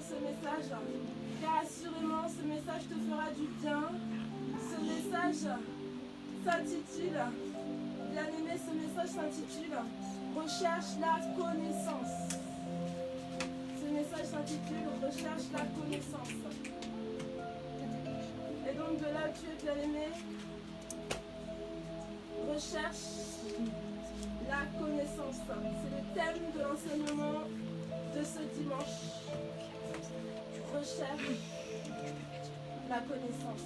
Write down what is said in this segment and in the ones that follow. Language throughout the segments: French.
ce message, car assurément ce message te fera du bien. Ce message s'intitule, bien-aimé, ce message s'intitule « Recherche la connaissance ». Ce message s'intitule « Recherche la connaissance ». Et donc de là où tu es, bien-aimé, recherche la connaissance. C'est le thème de l'enseignement de ce dimanche. Recherche la connaissance.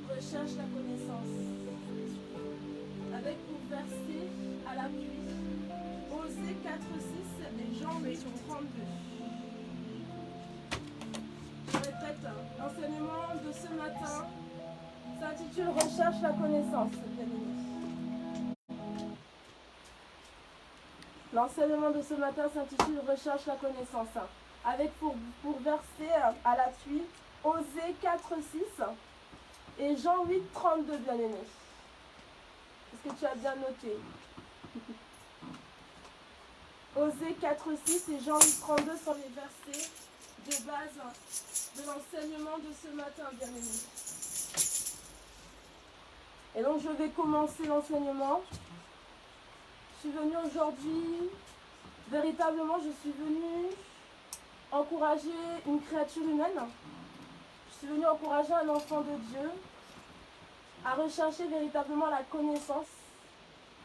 Recherche la connaissance. Avec pour verset à l'appui, Osée 4:6 et Jean 8:32. Je répète, l'enseignement de ce matin s'intitule Recherche la connaissance, bien-aimés. L'enseignement de ce matin s'intitule Recherche la connaissance, avec pour verset à l'appui Osée 4:6 et Jean 8:32, bien-aimés. Est-ce que tu as bien noté? Osée 4:6 et Jean 8:32 sont les versets de base de l'enseignement de ce matin, bien-aimés. Et donc je vais commencer l'enseignement. Je suis venue aujourd'hui, véritablement je suis venue encourager une créature humaine. Je suis venue encourager un enfant de Dieu à rechercher véritablement la connaissance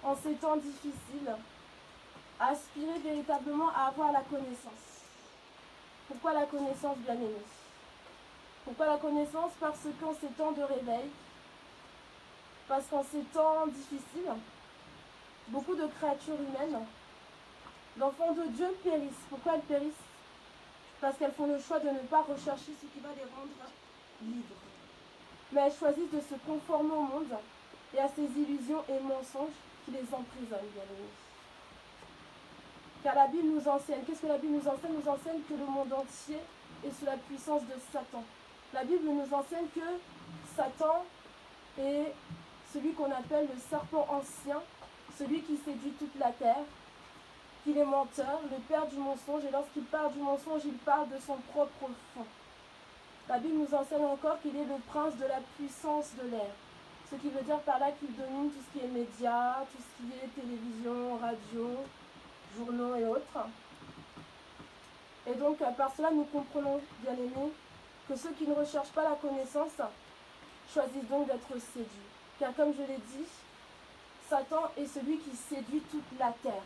en ces temps difficiles, à aspirer véritablement à avoir la connaissance. Pourquoi la connaissance, bien-aimée? Pourquoi la connaissance? Parce qu'en ces temps de réveil, parce qu'en ces temps difficiles, beaucoup de créatures humaines, d'enfants de Dieu périssent. Pourquoi elles périssent? Parce qu'elles font le choix de ne pas rechercher ce qui va les rendre libres. Mais elles choisissent de se conformer au monde et à ses illusions et mensonges qui les emprisonnent, bien aimés. Car la Bible nous enseigne, qu'est-ce que la Bible nous enseigne? Nous enseigne que le monde entier est sous la puissance de Satan. La Bible nous enseigne que Satan est celui qu'on appelle le serpent ancien, celui qui séduit toute la terre, qu'il est menteur, le père du mensonge, et lorsqu'il parle du mensonge, il parle de son propre fond. La Bible nous enseigne encore qu'il est le prince de la puissance de l'air, ce qui veut dire par là qu'il domine tout ce qui est médias, tout ce qui est télévision, radio, journaux et autres. Et donc par cela nous comprenons, bien aimés, que ceux qui ne recherchent pas la connaissance choisissent donc d'être séduits. Car comme je l'ai dit, Satan est celui qui séduit toute la terre.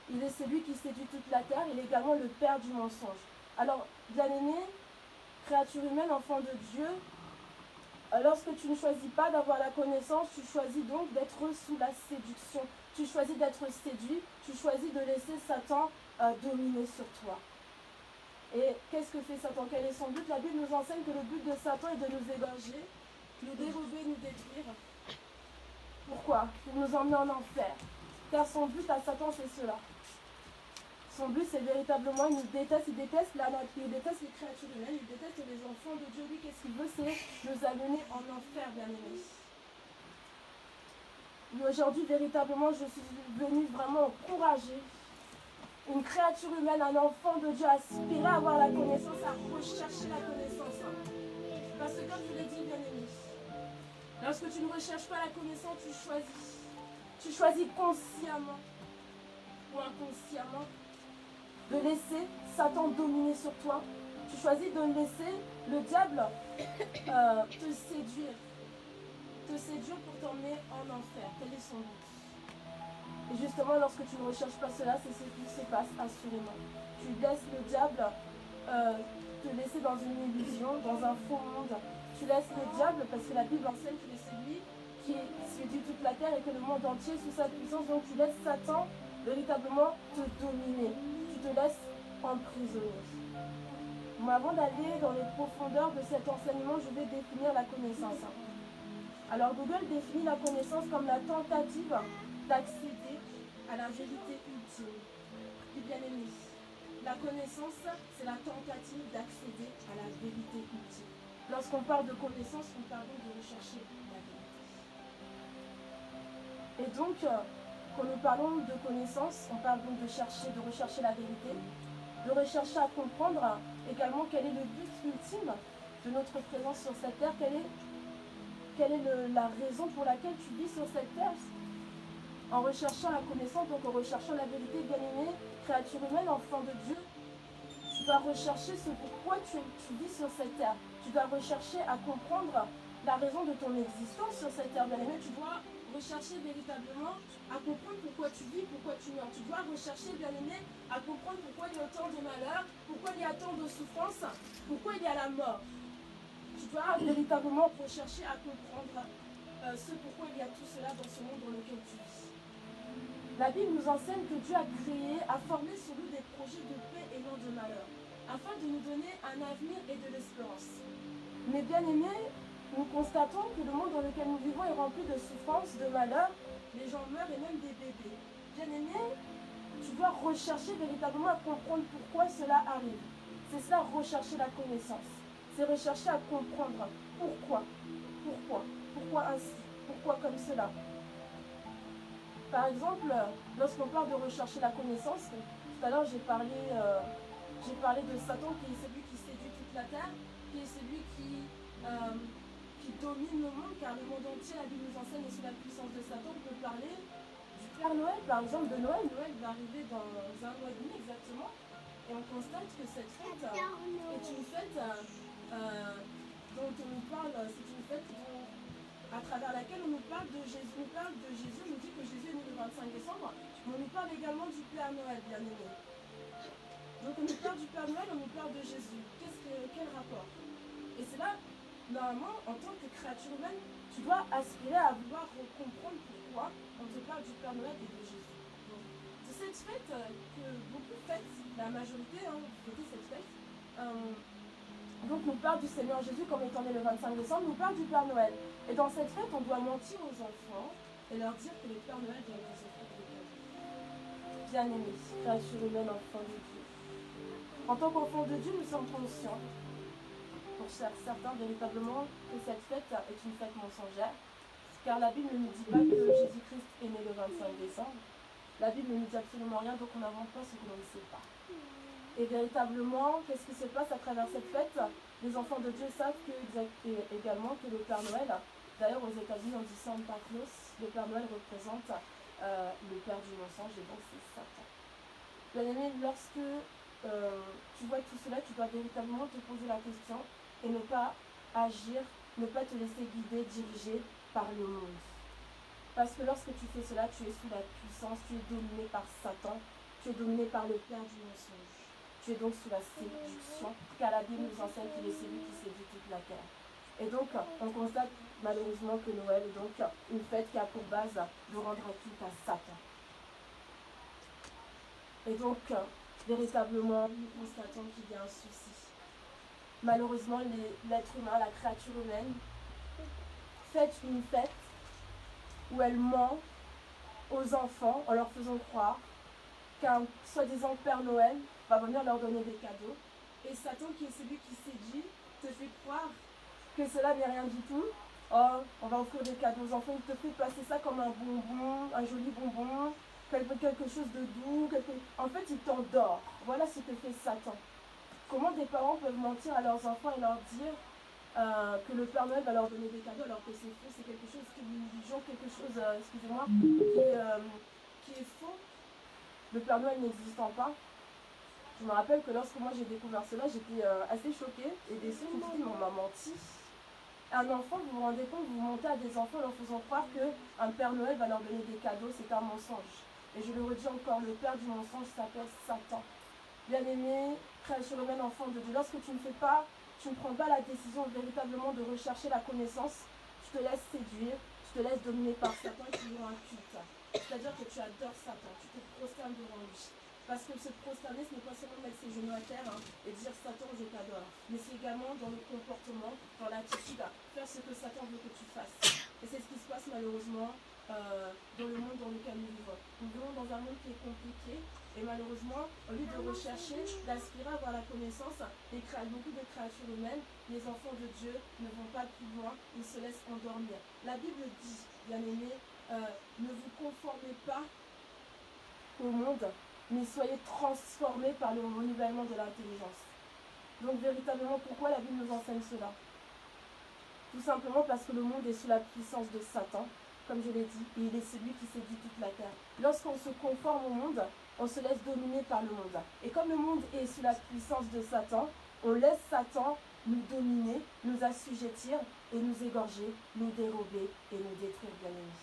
Il est celui qui séduit toute la terre, il est également le père du mensonge. Alors, bien-aimés, créature humaine, enfant de Dieu, lorsque tu ne choisis pas d'avoir la connaissance, tu choisis donc d'être sous la séduction. Tu choisis d'être séduit, tu choisis de laisser Satan dominer sur toi. Et qu'est-ce que fait Satan? Quel est son but? La Bible nous enseigne que le but de Satan est de nous égorger, nous dérober, nous détruire. Pourquoi? Pour nous emmener en enfer. Car son but à Satan, c'est cela. Son but, c'est véritablement, il nous déteste, il déteste la nature, il déteste les créatures humaines, il déteste les enfants de Dieu. Lui, qu'est-ce qu'il veut? C'est nous amener en enfer, bien-aimés. Mais aujourd'hui, véritablement, je suis venue vraiment encourager une créature humaine, un enfant de Dieu, à aspirer à avoir la connaissance, à rechercher la connaissance. Parce que comme je l'ai dit, bien-aimés, lorsque tu ne recherches pas la connaissance, tu choisis. Tu choisis consciemment ou inconsciemment de laisser Satan dominer sur toi. Tu choisis de laisser le diable te séduire. Te séduire pour t'emmener en enfer. Quel est son but? Et justement, lorsque tu ne recherches pas cela, c'est ce qui se passe assurément. Tu laisses le diable te laisser dans une illusion, dans un faux monde. Tu laisses le diable, parce que la Bible enseigne qu'il est celui qui séduit toute la terre et que le monde entier est sous sa puissance. Donc tu laisses Satan véritablement te dominer. Tu te laisses emprisonner. Mais avant d'aller dans les profondeurs de cet enseignement, je vais définir la connaissance. Alors Google définit la connaissance comme la tentative d'accéder à la vérité ultime. Et bien aimé, la connaissance, c'est la tentative d'accéder à la vérité ultime. Lorsqu'on parle de connaissance, on parle donc de rechercher la vérité. Et donc, quand nous parlons de connaissance, on parle donc de rechercher la vérité. de rechercher à comprendre également quel est le but ultime de notre présence sur cette terre, quelle est la raison pour laquelle tu vis sur cette terre. En recherchant la connaissance, donc en recherchant la vérité, bien-aimée, créature humaine, enfant de Dieu, tu dois rechercher ce pourquoi tu vis sur cette terre. Tu dois rechercher à comprendre la raison de ton existence sur cette terre, bien-aimée. Tu dois rechercher véritablement à comprendre pourquoi tu vis, pourquoi tu meurs. Tu dois rechercher, bien-aimé, à comprendre pourquoi il y a autant de malheur, pourquoi il y a tant de souffrance, pourquoi il y a la mort. Tu dois véritablement rechercher à comprendre ce pourquoi il y a tout cela dans ce monde dans lequel tu vis. La Bible nous enseigne que Dieu a créé, a formé sur nous des projets de paix et non de malheur, afin de nous donner un avenir et de l'espérance. Mais bien aimés, nous constatons que le monde dans lequel nous vivons est rempli de souffrances, de malheurs, les gens meurent et même des bébés. Bien aimé, tu dois rechercher véritablement à comprendre pourquoi cela arrive. C'est cela, rechercher la connaissance. C'est rechercher à comprendre pourquoi ainsi, pourquoi comme cela. Par exemple, lorsqu'on parle de rechercher la connaissance, tout à l'heure j'ai parlé de Satan qui est celui qui séduit toute la terre, qui est celui qui domine le monde, car le monde entier, la Bible nous enseigne, est sous la puissance de Satan. On peut parler du Père Noël, par exemple, de Noël. Noël va arriver dans un mois et demi exactement, et on constate que cette fête est une fête dont on nous parle, c'est une fête à travers laquelle on nous parle de Jésus. On parle de Jésus, on nous dit que Jésus est né le 25 décembre, mais on nous parle également du Père Noël, bien aimé. Donc on nous parle du Père Noël, on nous parle de Jésus. Quel rapport? Et c'est là, normalement, en tant que créature humaine, tu dois aspirer à vouloir comprendre pourquoi on te parle du Père Noël et de Jésus. Donc, de cette fête que beaucoup fêtent, la majorité fêtait cette fête, donc nous parle du Seigneur Jésus comme étant né le 25 décembre, nous parle du Père Noël. Et dans cette fête, on doit mentir aux enfants et leur dire que le Père Noël vient nous offrir des cadeaux. Bien-aimés, créature humaine, enfant de Dieu. En tant qu'enfant de Dieu, nous sommes conscients, pour certains véritablement, que cette fête est une fête mensongère, car la Bible ne nous dit pas que Jésus-Christ est né le 25 décembre. La Bible ne nous dit absolument rien, donc on n'invente pas ce que l'on ne sait pas. Et véritablement, qu'est-ce qui se passe à travers cette fête? Les enfants de Dieu savent également que le Père Noël, d'ailleurs aux États-Unis on dit Santa Claus, le Père Noël représente le père du mensonge et donc c'est Satan. Bien aimé, lorsque tu vois tout cela, tu dois véritablement te poser la question et ne pas agir, ne pas te laisser guider, diriger par le monde. Parce que lorsque tu fais cela, tu es sous la puissance, tu es dominé par Satan, tu es dominé par le père du mensonge. Tu es donc sous la séduction, car la Bible nous enseigne qu'il est celui qui séduit toute la terre. Et donc, on constate malheureusement que Noël est donc une fête qui a pour base de rendre culte à Satan. Et donc, véritablement, nous constatons qu'il y a un souci. Malheureusement, l'être humain, la créature humaine, fait une fête où elle ment aux enfants en leur faisant croire qu'un soi-disant Père Noël va venir leur donner des cadeaux. Et Satan, qui est celui qui séduit, te fait croire que cela n'est rien du tout. Oh, on va offrir des cadeaux aux enfants, il te fait passer ça comme un bonbon, un joli bonbon, quelque chose de doux. En fait, il t'endort. Voilà ce que fait Satan. Comment des parents peuvent mentir à leurs enfants et leur dire que le Père Noël va leur donner des cadeaux alors que c'est faux, c'est quelque chose qui est une illusion, quelque chose, excusez-moi, qui est faux. Le Père Noël n'existant pas. Je me rappelle que lorsque moi j'ai découvert cela, j'étais assez choquée et déçue. Je me suis dit, mais on m'a menti. Un enfant, vous vous rendez compte, vous mentez à des enfants en leur faisant croire qu'un Père Noël va leur donner des cadeaux, c'est un mensonge. Et je le redis encore, le père du mensonge s'appelle Satan. Bien-aimé, créature humaine, enfant de Dieu, lorsque tu ne prends pas la décision véritablement de rechercher la connaissance, tu te laisses séduire, tu te laisses dominer par Satan et tu lui rends un culte. C'est-à-dire que tu adores Satan, tu te prosternes devant lui. Parce que se prosterner, ce n'est pas seulement mettre ses genoux à terre et dire Satan, je t'adore. Mais c'est également dans le comportement, dans l'attitude, faire ce que Satan veut que tu fasses. Et c'est ce qui se passe malheureusement dans le monde dans lequel nous vivons. Nous vivons dans un monde qui est compliqué et malheureusement, au lieu de rechercher, d'aspirer à avoir la connaissance, beaucoup de créatures humaines, les enfants de Dieu ne vont pas plus loin, ils se laissent endormir. La Bible dit, bien aimé, ne vous conformez pas au monde, mais soyez transformés par le renouvellement de l'intelligence. Donc véritablement, pourquoi la Bible nous enseigne cela? Tout simplement parce que le monde est sous la puissance de Satan, comme je l'ai dit, et il est celui qui séduit toute la terre. Lorsqu'on se conforme au monde, on se laisse dominer par le monde. Et comme le monde est sous la puissance de Satan, on laisse Satan nous dominer, nous assujettir et nous égorger, nous dérober et nous détruire, bien aimés.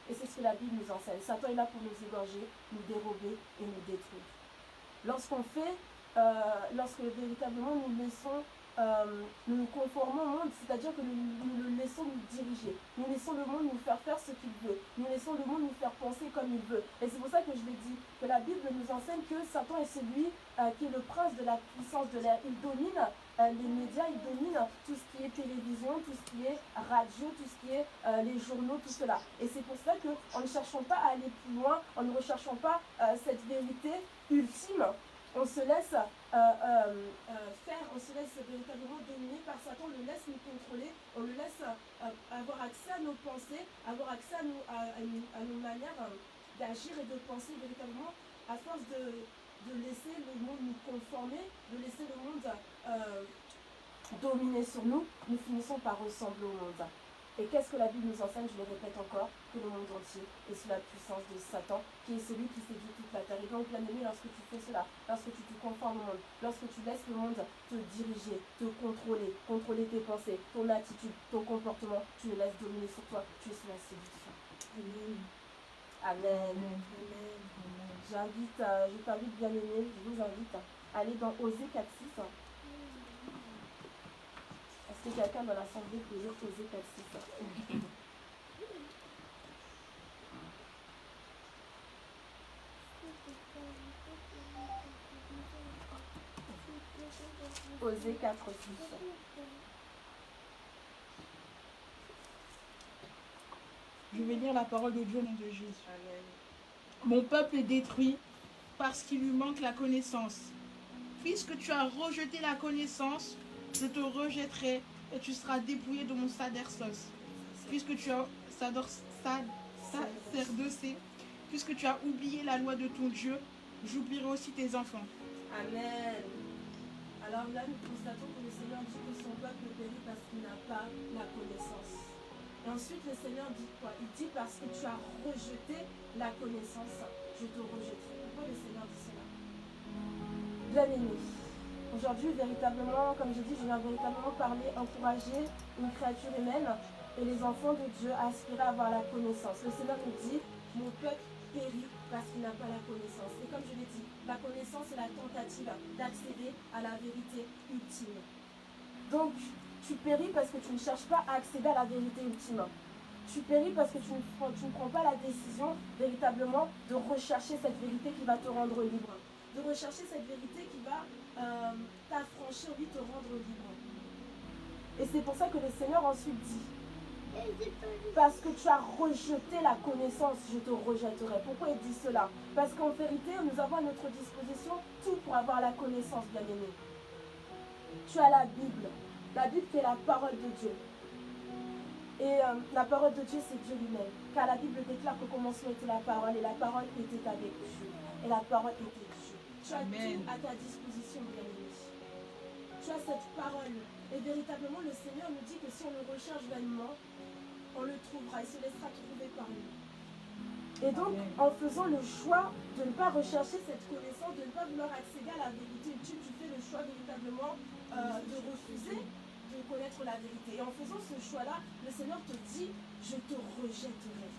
Et c'est ce que la Bible nous enseigne. Satan est là pour nous égorger, nous dérober et nous détruire. Lorsque véritablement nous laissons, nous nous conformons au monde, c'est-à-dire que nous le laissons nous diriger, nous laissons le monde nous faire ce qu'il veut, nous laissons le monde nous faire penser comme il veut. Et c'est pour ça que je l'ai dit, que la Bible nous enseigne que Satan est celui qui est le prince de la puissance de l'air. Il domine les médias, il domine tout ce qui est télévision, tout ce qui est radio, tout ce qui est les journaux, tout cela. Et c'est pour cela qu'en ne cherchant pas à aller plus loin, en ne recherchant pas cette vérité ultime, on se laisse on se laisse véritablement dominer par Satan, on le laisse nous contrôler, on le laisse avoir accès à nos pensées, avoir accès à nos manières d'agir et de penser véritablement, à force de laisser le monde nous conformer, de laisser le monde dominer sur nous, nous finissons par ressembler au monde. Et qu'est-ce que la Bible nous enseigne? Je le répète encore, que le monde entier est sous la puissance de Satan, qui est celui qui séduit toute la terre. Et donc, bien aimé, lorsque tu fais cela, lorsque tu te conformes au monde, lorsque tu laisses le monde te diriger, te contrôler tes pensées, ton attitude, ton comportement, tu le laisses dominer sur toi, tu es sous la séduction. Amen. Amen. Je t'invite, bien aimé, je vous invite à aller dans Osée 4.6. Est-ce que quelqu'un dans l'assemblée peut lire Osée 4.6? Osée 4.6. Je vais lire la parole de Dieu au nom de Jésus. Amen. Mon peuple est détruit parce qu'il lui manque la connaissance. Puisque tu as rejeté la connaissance, je te rejetterai et tu seras dépouillé de mon sacerdoce. Puisque tu as sacerdocé, puisque tu as oublié la loi de ton Dieu, j'oublierai aussi tes enfants. Amen. Alors là, nous constatons que le Seigneur dit que son peuple périt parce qu'il n'a pas la connaissance. Et ensuite, le Seigneur dit quoi? Il dit parce que tu as rejeté la connaissance, je te rejetterai. Pourquoi le Seigneur dit cela? Bien-aimé, aujourd'hui, véritablement, comme je dis, je viens véritablement parler, encourager une créature humaine et les enfants de Dieu à aspirer à avoir la connaissance. Le Seigneur nous dit, mon peuple périt parce qu'il n'a pas la connaissance. Et comme je l'ai dit, la connaissance est la tentative d'accéder à la vérité ultime. Donc, tu péris parce que tu ne cherches pas à accéder à la vérité ultime. Tu péris parce que tu ne prends pas la décision véritablement de rechercher cette vérité qui va te rendre libre. De rechercher cette vérité qui va t'affranchir, oui, te rendre libre. Et c'est pour ça que le Seigneur ensuite dit, parce que tu as rejeté la connaissance, je te rejetterai. Pourquoi il dit cela? Parce qu'en vérité, nous avons à notre disposition tout pour avoir la connaissance, bien-aimé. Tu as la Bible qui est la parole de Dieu. Et la parole de Dieu, c'est Dieu lui-même. Car la Bible déclare qu'au commencement était la parole, et la parole était avec Dieu. Et la parole était Dieu. Tu as tout à ta disposition, bien-aimé. Tu as cette parole. Et véritablement, le Seigneur nous dit que si on le recherche vainement, on le trouvera, il se laissera trouver par nous. Et donc, en faisant le choix de ne pas rechercher cette connaissance, de ne pas vouloir accéder à la vérité ultime, tu fais le choix véritablement de refuser de connaître la vérité. Et en faisant ce choix-là, le Seigneur te dit, je te rejetterai.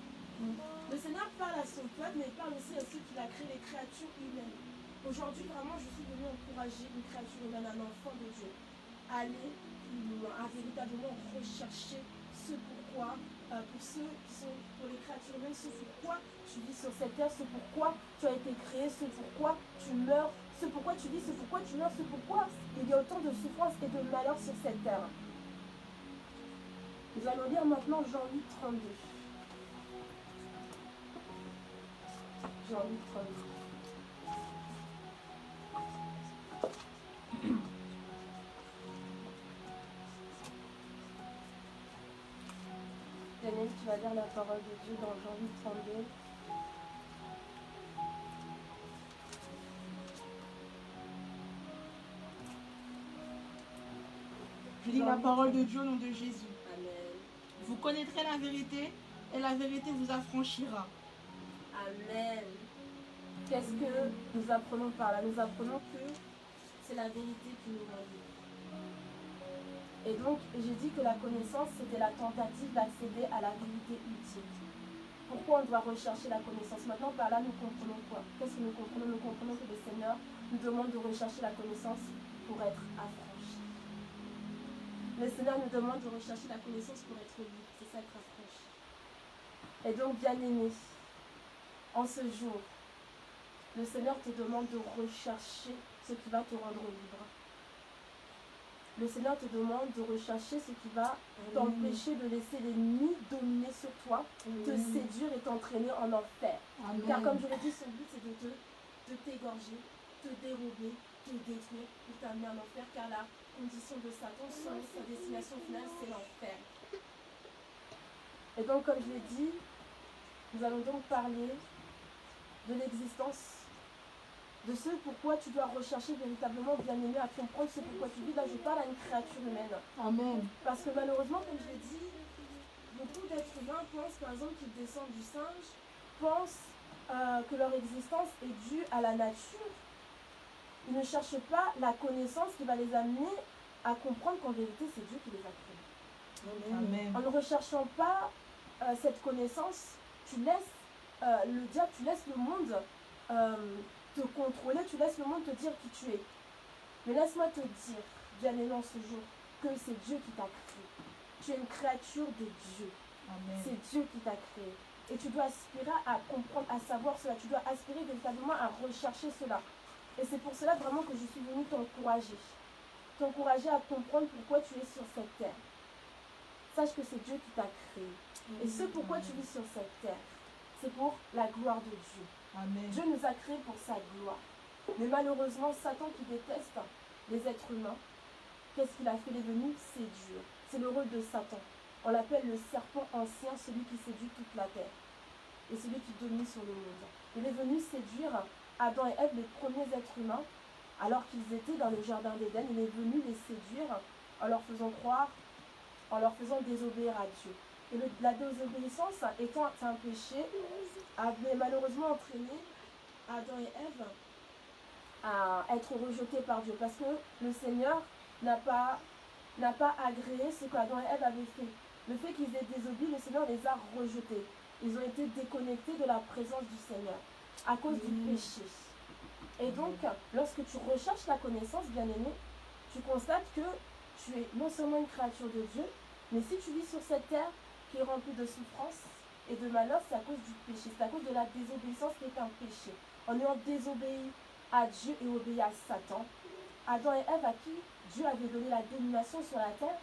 Le Seigneur parle à son peuple, mais il parle aussi à ceux qu'il a créé, les créatures humaines. Aujourd'hui, vraiment, je suis venue encourager une créature humaine, un enfant de Dieu, à aller plus loin, à véritablement rechercher ce pourquoi, pour les créatures humaines, ce pourquoi tu vis sur cette terre, ce pourquoi tu as été créé, ce pourquoi tu meurs, ce pourquoi tu vis, ce pourquoi tu meurs, ce pourquoi il y a autant de souffrance et de malheur sur cette terre. Nous allons lire maintenant Jean 8, 32. Jean 8, 32. Daniel, tu vas lire la parole de Dieu dans Jean 8, 32. Je lis la parole de Dieu au nom de Jésus. Amen. Vous connaîtrez la vérité et la vérité vous affranchira. Amen. Qu'est-ce que nous apprenons par là? Nous apprenons que c'est la vérité qui nous rend libres. Et donc, j'ai dit que la connaissance, c'était la tentative d'accéder à la vérité ultime. Pourquoi on doit rechercher la connaissance? Maintenant, par là, nous comprenons quoi? Qu'est-ce que nous comprenons? Nous comprenons que le Seigneur nous demande de rechercher la connaissance pour être affranchi. Le Seigneur nous demande de rechercher la connaissance pour être libre. C'est ça, être affranchi. Et donc, bien-aimé, en ce jour, le Seigneur te demande de rechercher ce qui va te rendre libre. Le Seigneur te demande de rechercher ce qui va t'empêcher de laisser l'ennemi dominer sur toi, te séduire et t'entraîner en enfer. Amen. Car comme je l'ai dit, son but c'est de t'égorger, te dérober, te détruire, pour t'amener en enfer, car la condition de Satan, sa destination finale, c'est l'enfer. Et donc, comme je l'ai dit, nous allons donc parler de l'existence, de ce pourquoi tu dois rechercher véritablement, bien-aimé, à comprendre ce pourquoi tu vis. Là, je parle à une créature humaine. Amen. Parce que malheureusement, comme je l'ai dit, beaucoup d'êtres humains pensent, par exemple, qu'ils descendent du singe, pensent que leur existence est due à la nature. Ils ne cherchent pas la connaissance qui va les amener à comprendre qu'en vérité, c'est Dieu qui les a créés. Amen. En ne recherchant pas cette connaissance, tu laisses le diable, tu laisses le monde te contrôler, tu laisses le monde te dire qui tu es. Mais laisse-moi te dire, bien-aimé en ce jour, que c'est Dieu qui t'a créé. Tu es une créature de Dieu. Amen. C'est Dieu qui t'a créé. Et tu dois aspirer à comprendre, à savoir cela. Tu dois aspirer véritablement à rechercher cela. Et c'est pour cela vraiment que je suis venue t'encourager. T'encourager à comprendre pourquoi tu es sur cette terre. Sache que c'est Dieu qui t'a créé. Et ce pourquoi tu vis sur cette terre, c'est pour la gloire de Dieu. Amen. Dieu nous a créés pour sa gloire. Mais malheureusement, Satan qui déteste les êtres humains, qu'est-ce qu'il a fait? Il est venu séduire. C'est le rôle de Satan. On l'appelle le serpent ancien, celui qui séduit toute la terre. Et celui qui domine sur le monde. Il est venu séduire Adam et Ève, les premiers êtres humains, alors qu'ils étaient dans le jardin d'Éden. Il est venu les séduire en leur faisant croire, en leur faisant désobéir à Dieu. Et la désobéissance étant un péché, avait malheureusement entraîné Adam et Ève à être rejetés par Dieu. Parce que le Seigneur n'a pas agréé ce qu'Adam et Ève avaient fait. Le fait qu'ils aient désobéi, le Seigneur les a rejetés. Ils ont été déconnectés de la présence du Seigneur à cause du péché. Et donc, lorsque tu recherches la connaissance, bien-aimé, tu constates que tu es non seulement une créature de Dieu, mais si tu vis sur cette terre qui est remplie de souffrance et de malheur, c'est à cause du péché, c'est à cause de la désobéissance qui est un péché. En ayant désobéi à Dieu et obéi à Satan, Adam et Ève, à qui Dieu avait donné la domination sur la terre,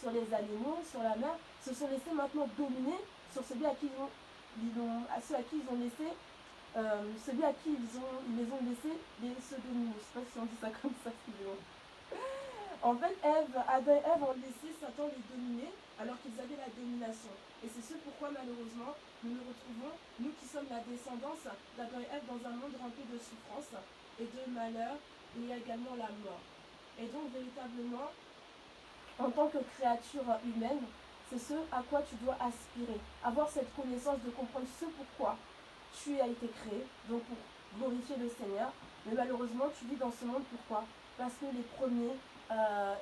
sur les animaux, sur la mer, se sont laissés maintenant dominer sur celui à qui ils ont laissé, celui à qui ils les ont laissés les pseudonymes. Je ne sais pas si on dit ça comme ça, excusez-moi. En fait, Adam et Ève ont laissé Satan les dominer alors qu'ils avaient la domination. Et c'est ce pourquoi, malheureusement, nous nous retrouvons, nous qui sommes la descendance d'Adam et Ève, dans un monde rempli de souffrance et de malheur, il y a également la mort. Et donc, véritablement, en tant que créature humaine, c'est ce à quoi tu dois aspirer. Avoir cette connaissance de comprendre ce pourquoi tu as été créé, donc pour glorifier le Seigneur. Mais malheureusement, tu vis dans ce monde pourquoi? Parce que les premiers,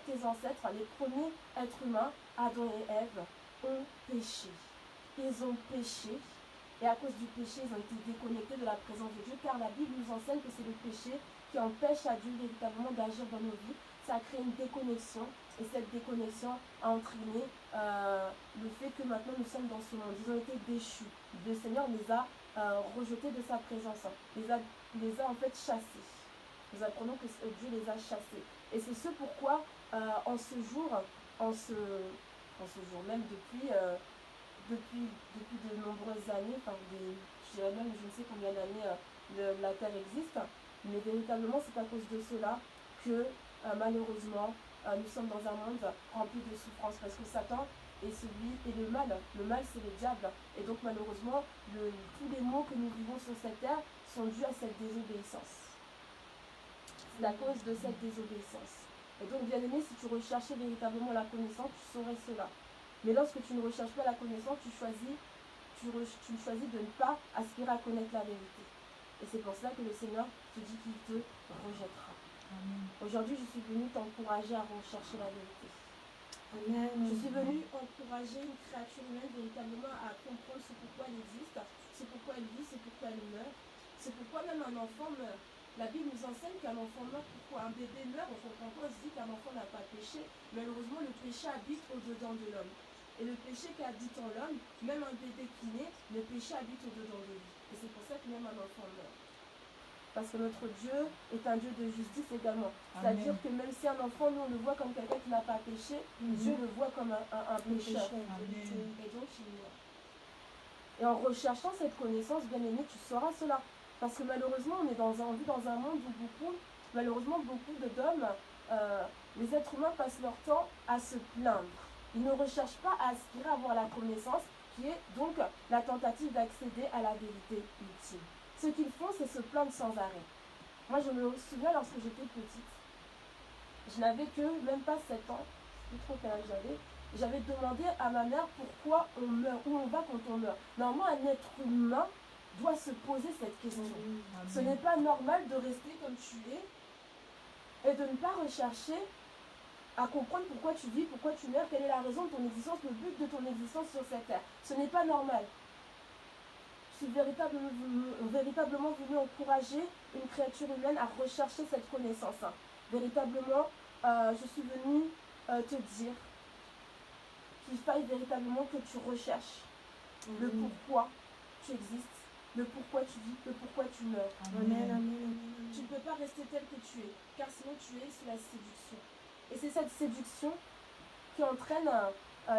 tes ancêtres, les premiers êtres humains, Adam et Ève, ont péché. Ils ont péché. Et à cause du péché, ils ont été déconnectés de la présence de Dieu, car la Bible nous enseigne que c'est le péché qui empêche à Dieu véritablement d'agir dans nos vies. Ça a créé une déconnexion, et cette déconnexion a entraîné le fait que maintenant nous sommes dans ce monde. Ils ont été déchus. Le Seigneur les a rejetés de sa présence, les a en fait chassés. Nous apprenons que Dieu les a chassés. Et c'est ce pourquoi, en ce jour, même depuis de nombreuses années, enfin, je dirais même je ne sais combien d'années la Terre existe, mais véritablement c'est à cause de cela que malheureusement nous sommes dans un monde rempli de souffrance, parce que Satan est le mal. Le mal, c'est le diable. Et donc malheureusement, tous les maux que nous vivons sur cette terre sont dus à cette désobéissance. C'est à cause de cette désobéissance. Et donc, bien aimé, si tu recherchais véritablement la connaissance, tu saurais cela. Mais lorsque tu ne recherches pas la connaissance, tu choisis de ne pas aspirer à connaître la vérité. Et c'est pour cela que le Seigneur te dit qu'il te rejettera. Aujourd'hui, je suis venue t'encourager à rechercher la vérité. Amen. Je suis venue encourager une créature humaine véritablement à comprendre ce pourquoi elle existe, c'est pourquoi elle vit, c'est pourquoi elle meurt, c'est pourquoi même un enfant meurt. La Bible nous enseigne qu'un enfant meurt, pourquoi un bébé meurt, on comprend pas, on se dit qu'un enfant n'a pas péché. Malheureusement, le péché habite au-dedans de l'homme. Et le péché qui habite en l'homme, même un bébé qui naît, le péché habite au-dedans de lui. Et c'est pour ça que même un enfant meurt. Parce que notre Dieu est un Dieu de justice également. C'est-à-dire que même si un enfant, nous, on le voit comme quelqu'un qui n'a pas péché, Dieu le voit comme un pécheur. Et donc, il meurt. Et en recherchant cette connaissance, bien aimé, tu sauras cela. Parce que malheureusement, on vit dans un monde où beaucoup d'hommes, les êtres humains passent leur temps à se plaindre. Ils ne recherchent pas à aspirer à avoir la connaissance, qui est donc la tentative d'accéder à la vérité ultime. Ce qu'ils font, c'est se plaindre sans arrêt. Moi, je me souviens lorsque j'étais petite, je n'avais que même pas 7 ans, je ne sais plus trop quel âge j'avais. J'avais demandé à ma mère pourquoi on meurt, où on va quand on meurt. Normalement, un être humain doit se poser cette question. Ce n'est pas normal de rester comme tu es et de ne pas rechercher à comprendre pourquoi tu vis, pourquoi tu meurs, quelle est la raison de ton existence, le but de ton existence sur cette terre. Ce n'est pas normal. Je suis véritablement venue encourager une créature humaine à rechercher cette connaissance. Véritablement, je suis venue te dire qu'il faille véritablement que tu recherches le pourquoi tu existes, le pourquoi tu vis, le pourquoi tu meurs. Tu ne peux pas rester tel que tu es, car sinon tu es sous la séduction. Et c'est cette séduction qui entraîne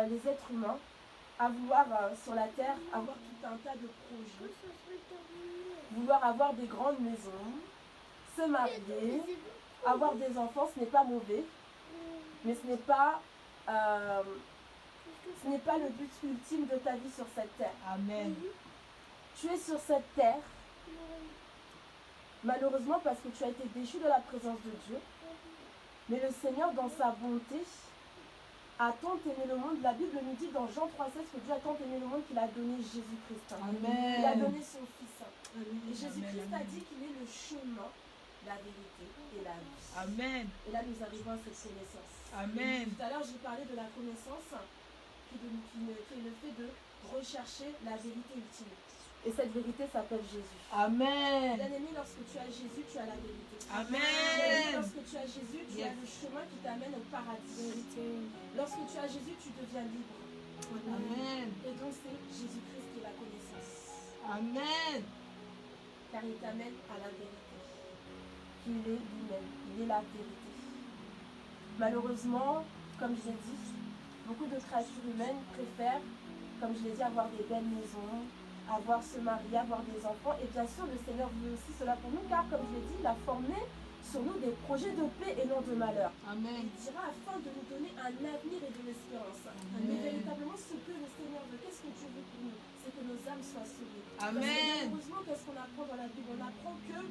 les êtres humains à vouloir sur la terre avoir tout un tas de projets, vouloir avoir des grandes maisons, se marier, avoir des enfants. Ce n'est pas mauvais, mais ce n'est pas le but ultime de ta vie sur cette terre. Amen. Tu es sur cette terre, malheureusement parce que tu as été déchu de la présence de Dieu, mais le Seigneur, dans sa bonté, a tant aimé le monde. La Bible nous dit dans Jean 3,16 que Dieu a tant aimé le monde qu'il a donné Jésus-Christ. Amen. Il a donné son Fils. Et Jésus-Christ a dit qu'il est le chemin, la vérité et la vie. Amen. Et là, nous arrivons à cette connaissance. Amen. Tout à l'heure, j'ai parlé de la connaissance qui est le fait de rechercher la vérité ultime. Et cette vérité s'appelle Jésus. Amen. Bien aimé, lorsque tu as Jésus, tu as la vérité. Amen. Lorsque tu as Jésus, tu as le chemin qui t'amène au paradis. Lorsque tu as Jésus, tu deviens libre. Amen. Et donc c'est Jésus-Christ qui est la connaissance. Amen. Car il t'amène à la vérité. Qu'il est lui-même. Il est la vérité. Malheureusement, comme je l'ai dit, beaucoup de créatures humaines préfèrent, comme je l'ai dit, avoir des belles maisons, se marier, avoir des enfants. Et bien sûr, le Seigneur veut aussi cela pour nous, car comme je l'ai dit, il a formé sur nous des projets de paix et non de malheur. Amen. Il dira afin de nous donner un avenir et de l'espérance. Mais véritablement, ce que le Seigneur veut, qu'est-ce que Dieu veut pour nous? C'est que nos âmes soient sauvées. Amen. Parce que malheureusement, qu'est-ce qu'on apprend dans la Bible? On apprend que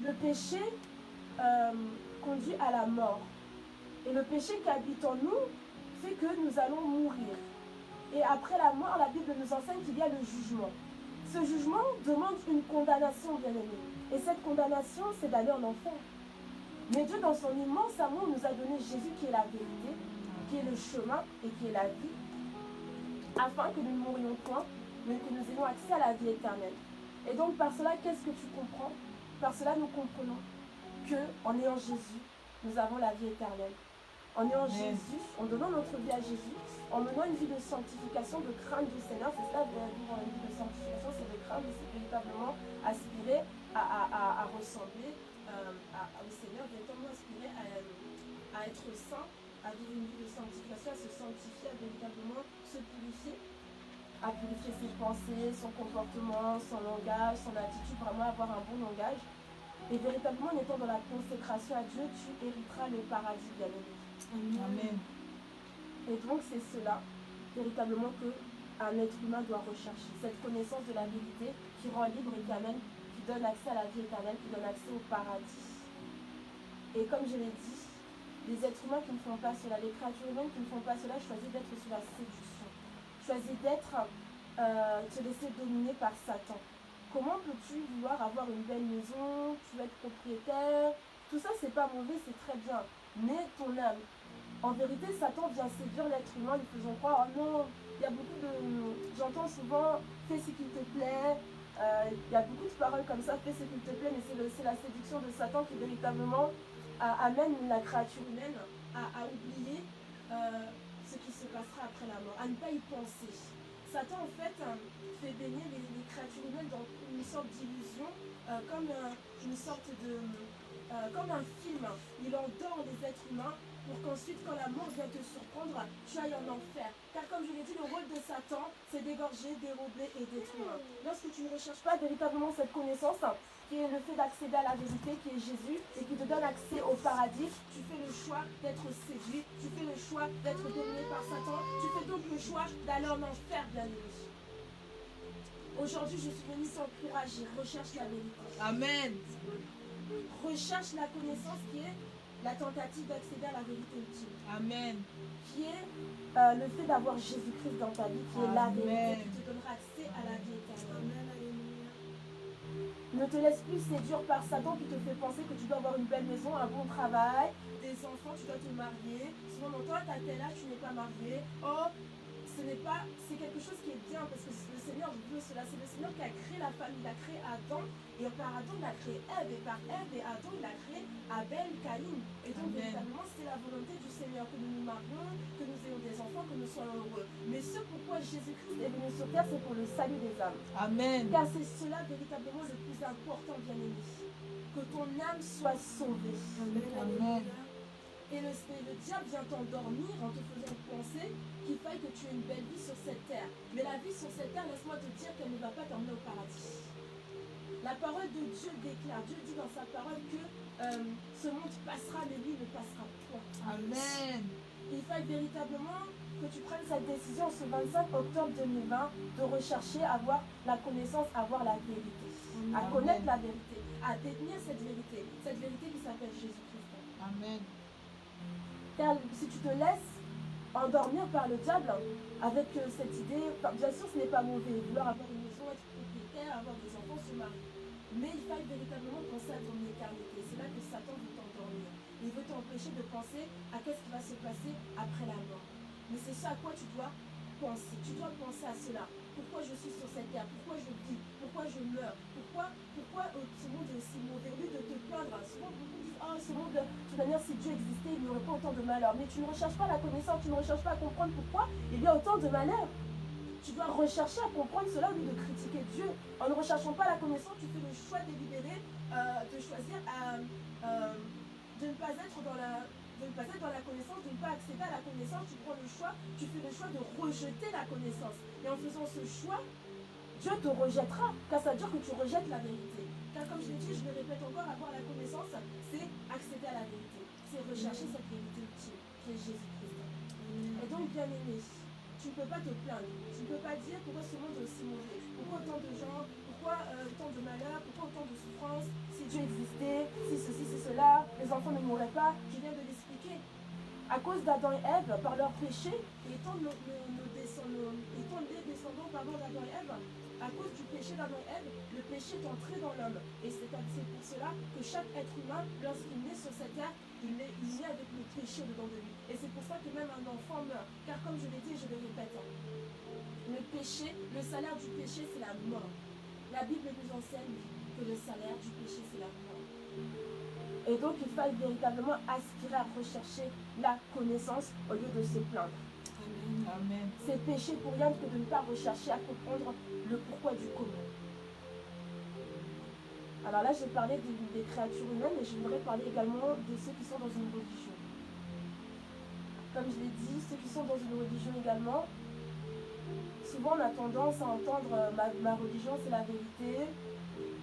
le péché conduit à la mort. Et le péché qui habite en nous fait que nous allons mourir. Et après la mort, la Bible nous enseigne qu'il y a le jugement. Ce jugement demande une condamnation, bien aimé. Et cette condamnation, c'est d'aller en enfer. Mais Dieu, dans son immense amour, nous a donné Jésus qui est la vérité, qui est le chemin et qui est la vie, afin que nous ne mourions point, mais que nous ayons accès à la vie éternelle. Et donc, par cela, qu'est-ce que tu comprends? Par cela, nous comprenons qu'en ayant Jésus, nous avons la vie éternelle. En ayant Jésus, en donnant notre vie à Jésus, en menant une vie de sanctification, de crainte du Seigneur, c'est ça, vivre une vie de sanctification, c'est de craindre, c'est véritablement aspirer à ressembler au Seigneur, véritablement aspirer à être saint, à vivre une vie de sanctification, à se sanctifier, à véritablement se purifier, à purifier ses pensées, son comportement, son langage, son attitude, vraiment avoir un bon langage. Et véritablement, en étant dans la consécration à Dieu, tu hériteras le paradis, bien aimé. Amen. Et donc c'est cela, véritablement, qu'un être humain doit rechercher. Cette connaissance de la vérité qui rend libre et qui donne accès à la vie éternelle, qui donne accès au paradis. Et comme je l'ai dit, Les êtres humains qui ne font pas cela, les créatures humaines qui ne font pas cela, choisissent d'être sous la séduction. Choisissent d'être, te laisser dominer par Satan. Comment peux-tu vouloir avoir une belle maison, tu veux être propriétaire? Tout ça, c'est pas mauvais, c'est très bien. Mais ton âme. En vérité, Satan vient séduire l'être humain, lui faisant croire, oh non, il y a beaucoup de... J'entends souvent, fais ce qu'il te plaît. Il y a beaucoup de paroles comme ça, fais ce qu'il te plaît, mais c'est la séduction de Satan qui véritablement amène la créature humaine à oublier ce qui se passera après la mort, à ne pas y penser. Satan, en fait, fait baigner les créatures humaines dans une sorte d'illusion, comme une sorte de... comme un film. Il endort les êtres humains pour qu'ensuite, quand la mort vient te surprendre, tu ailles en enfer. Car comme je l'ai dit, le rôle de Satan, c'est d'égorger, dérober et détruire. Lorsque tu ne recherches pas véritablement cette connaissance, qui est le fait d'accéder à la vérité, qui est Jésus, et qui te donne accès au paradis, tu fais le choix d'être séduit, tu fais le choix d'être dominé par Satan, tu fais donc le choix d'aller en enfer, bien aimé. Aujourd'hui, je suis venue t'encourager, recherche la vérité. Amen. Recherche la connaissance qui est la tentative d'accéder à la vérité ultime. Amen. Qui est le fait d'avoir Jésus-Christ dans ta vie, qui est la vérité, qui te donnera accès à la vie éternelle. Ne te laisse plus séduire par Satan qui te fait penser que tu dois avoir une belle maison, un bon travail, des enfants, tu dois te marier. Souvent, toi, tu as tel âge, tu n'es pas marié. Oh, c'est quelque chose qui est bien parce que le Seigneur veut cela. C'est le Seigneur qui a créé la famille, il a créé Adam, et par Adam, il a créé Ève, et par Ève et Adam, il a créé Abel, Caïn. Et donc, véritablement, c'est la volonté du Seigneur que nous nous marions, que nous ayons des enfants, que nous soyons heureux. Mais ce pourquoi Jésus-Christ est venu sur terre, c'est pour le salut des âmes. Amen. Car c'est cela véritablement le plus important, bien-aimé. Que ton âme soit sauvée. Amen. Et le diable vient t'endormir en te faisant penser qu'il faille que tu aies une belle vie sur cette terre. Mais la vie sur cette terre, laisse-moi te dire qu'elle ne va pas t'emmener au paradis. La parole de Dieu déclare, Dieu dit dans sa parole que ce monde passera, mais lui ne passera point. Amen. Il faille véritablement que tu prennes cette décision ce 25 octobre 2020 de rechercher, avoir la connaissance, avoir la vérité. À connaître la vérité, à détenir cette vérité qui s'appelle Jésus-Christ. Amen. Car si tu te laisses endormir par le diable avec cette idée, bien sûr ce n'est pas mauvais, vouloir avoir une maison, être propriétaire, avoir des enfants, se marier. Mais il faille véritablement penser à ton éternité. C'est là que Satan veut t'endormir. Il veut t'empêcher de penser à qu'est-ce qui va se passer après la mort. Mais c'est ça à quoi tu dois penser. Tu dois penser à cela. Pourquoi je suis sur cette terre? Pourquoi je vis? Pourquoi je meurs? Pourquoi ce monde est aussi mauvais? Au lieu de te plaindre, souvent beaucoup disent, oh ce monde, de toute manière si Dieu existait, il n'y aurait pas autant de malheurs. Mais tu ne recherches pas la connaissance, tu ne recherches pas à comprendre pourquoi il y a autant de malheurs. Tu dois rechercher à comprendre cela au lieu de critiquer Dieu. En ne recherchant pas la connaissance, tu fais le choix délibéré de choisir de ne pas être dans la connaissance, de ne pas accéder à la connaissance. Tu prends le choix, tu fais le choix de rejeter la connaissance. Et en faisant ce choix, Dieu te rejettera, car ça veut dire que tu rejettes la vérité. Car comme je l'ai dit, je le répète encore, avoir la connaissance, c'est accéder à la vérité. C'est rechercher cette vérité ultime, qui est Jésus-Christ. Et donc, bien aimé, tu ne peux pas te plaindre. Tu ne peux pas dire pourquoi ce monde est aussi mauvais. Pourquoi autant de gens, pourquoi autant de malheurs, pourquoi autant de souffrances. Si Dieu existait, si ceci, si cela, les enfants ne mourraient pas. Je viens de l'expliquer. À cause d'Adam et Ève, par leur péché, étant les descendants d'Adam et Ève, à cause du péché d'Adam et Ève, le péché est entré dans l'homme. Et c'est pour cela que chaque être humain, lorsqu'il naît sur cette terre, il naît avec le péché dedans de lui. Et c'est pour ça que même un enfant meurt. Car comme je l'ai dit, je le répète, le péché, le salaire du péché, c'est la mort. La Bible nous enseigne que le salaire du péché, c'est la mort. Et donc, il faille véritablement aspirer à rechercher la connaissance au lieu de se plaindre. Amen. C'est péché pour rien que de ne pas rechercher à comprendre le pourquoi du comment. Alors là, j'ai parlé des créatures humaines, mais je voudrais parler également de ceux qui sont dans une religion. Comme je l'ai dit, ceux qui sont dans une religion également, souvent on a tendance à entendre ma religion c'est la vérité.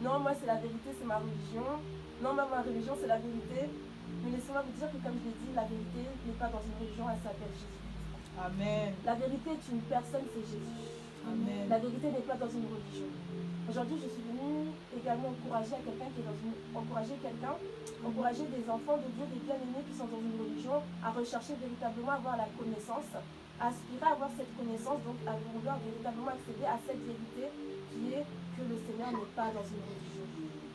Non, moi c'est la vérité, c'est ma religion. Non, ma religion c'est la vérité. Mais laissez-moi vous dire que comme je l'ai dit, la vérité n'est pas dans une religion, elle s'appelle Jésus. Amen. La vérité est une personne, c'est Jésus. Amen. La vérité n'est pas dans une religion. Aujourd'hui, je suis venue également encourager encourager des enfants de Dieu, des bien-aimés qui sont dans une religion, à rechercher véritablement avoir la connaissance, à aspirer à avoir cette connaissance, donc à vouloir véritablement accéder à cette vérité qui est que le Seigneur n'est pas dans une religion.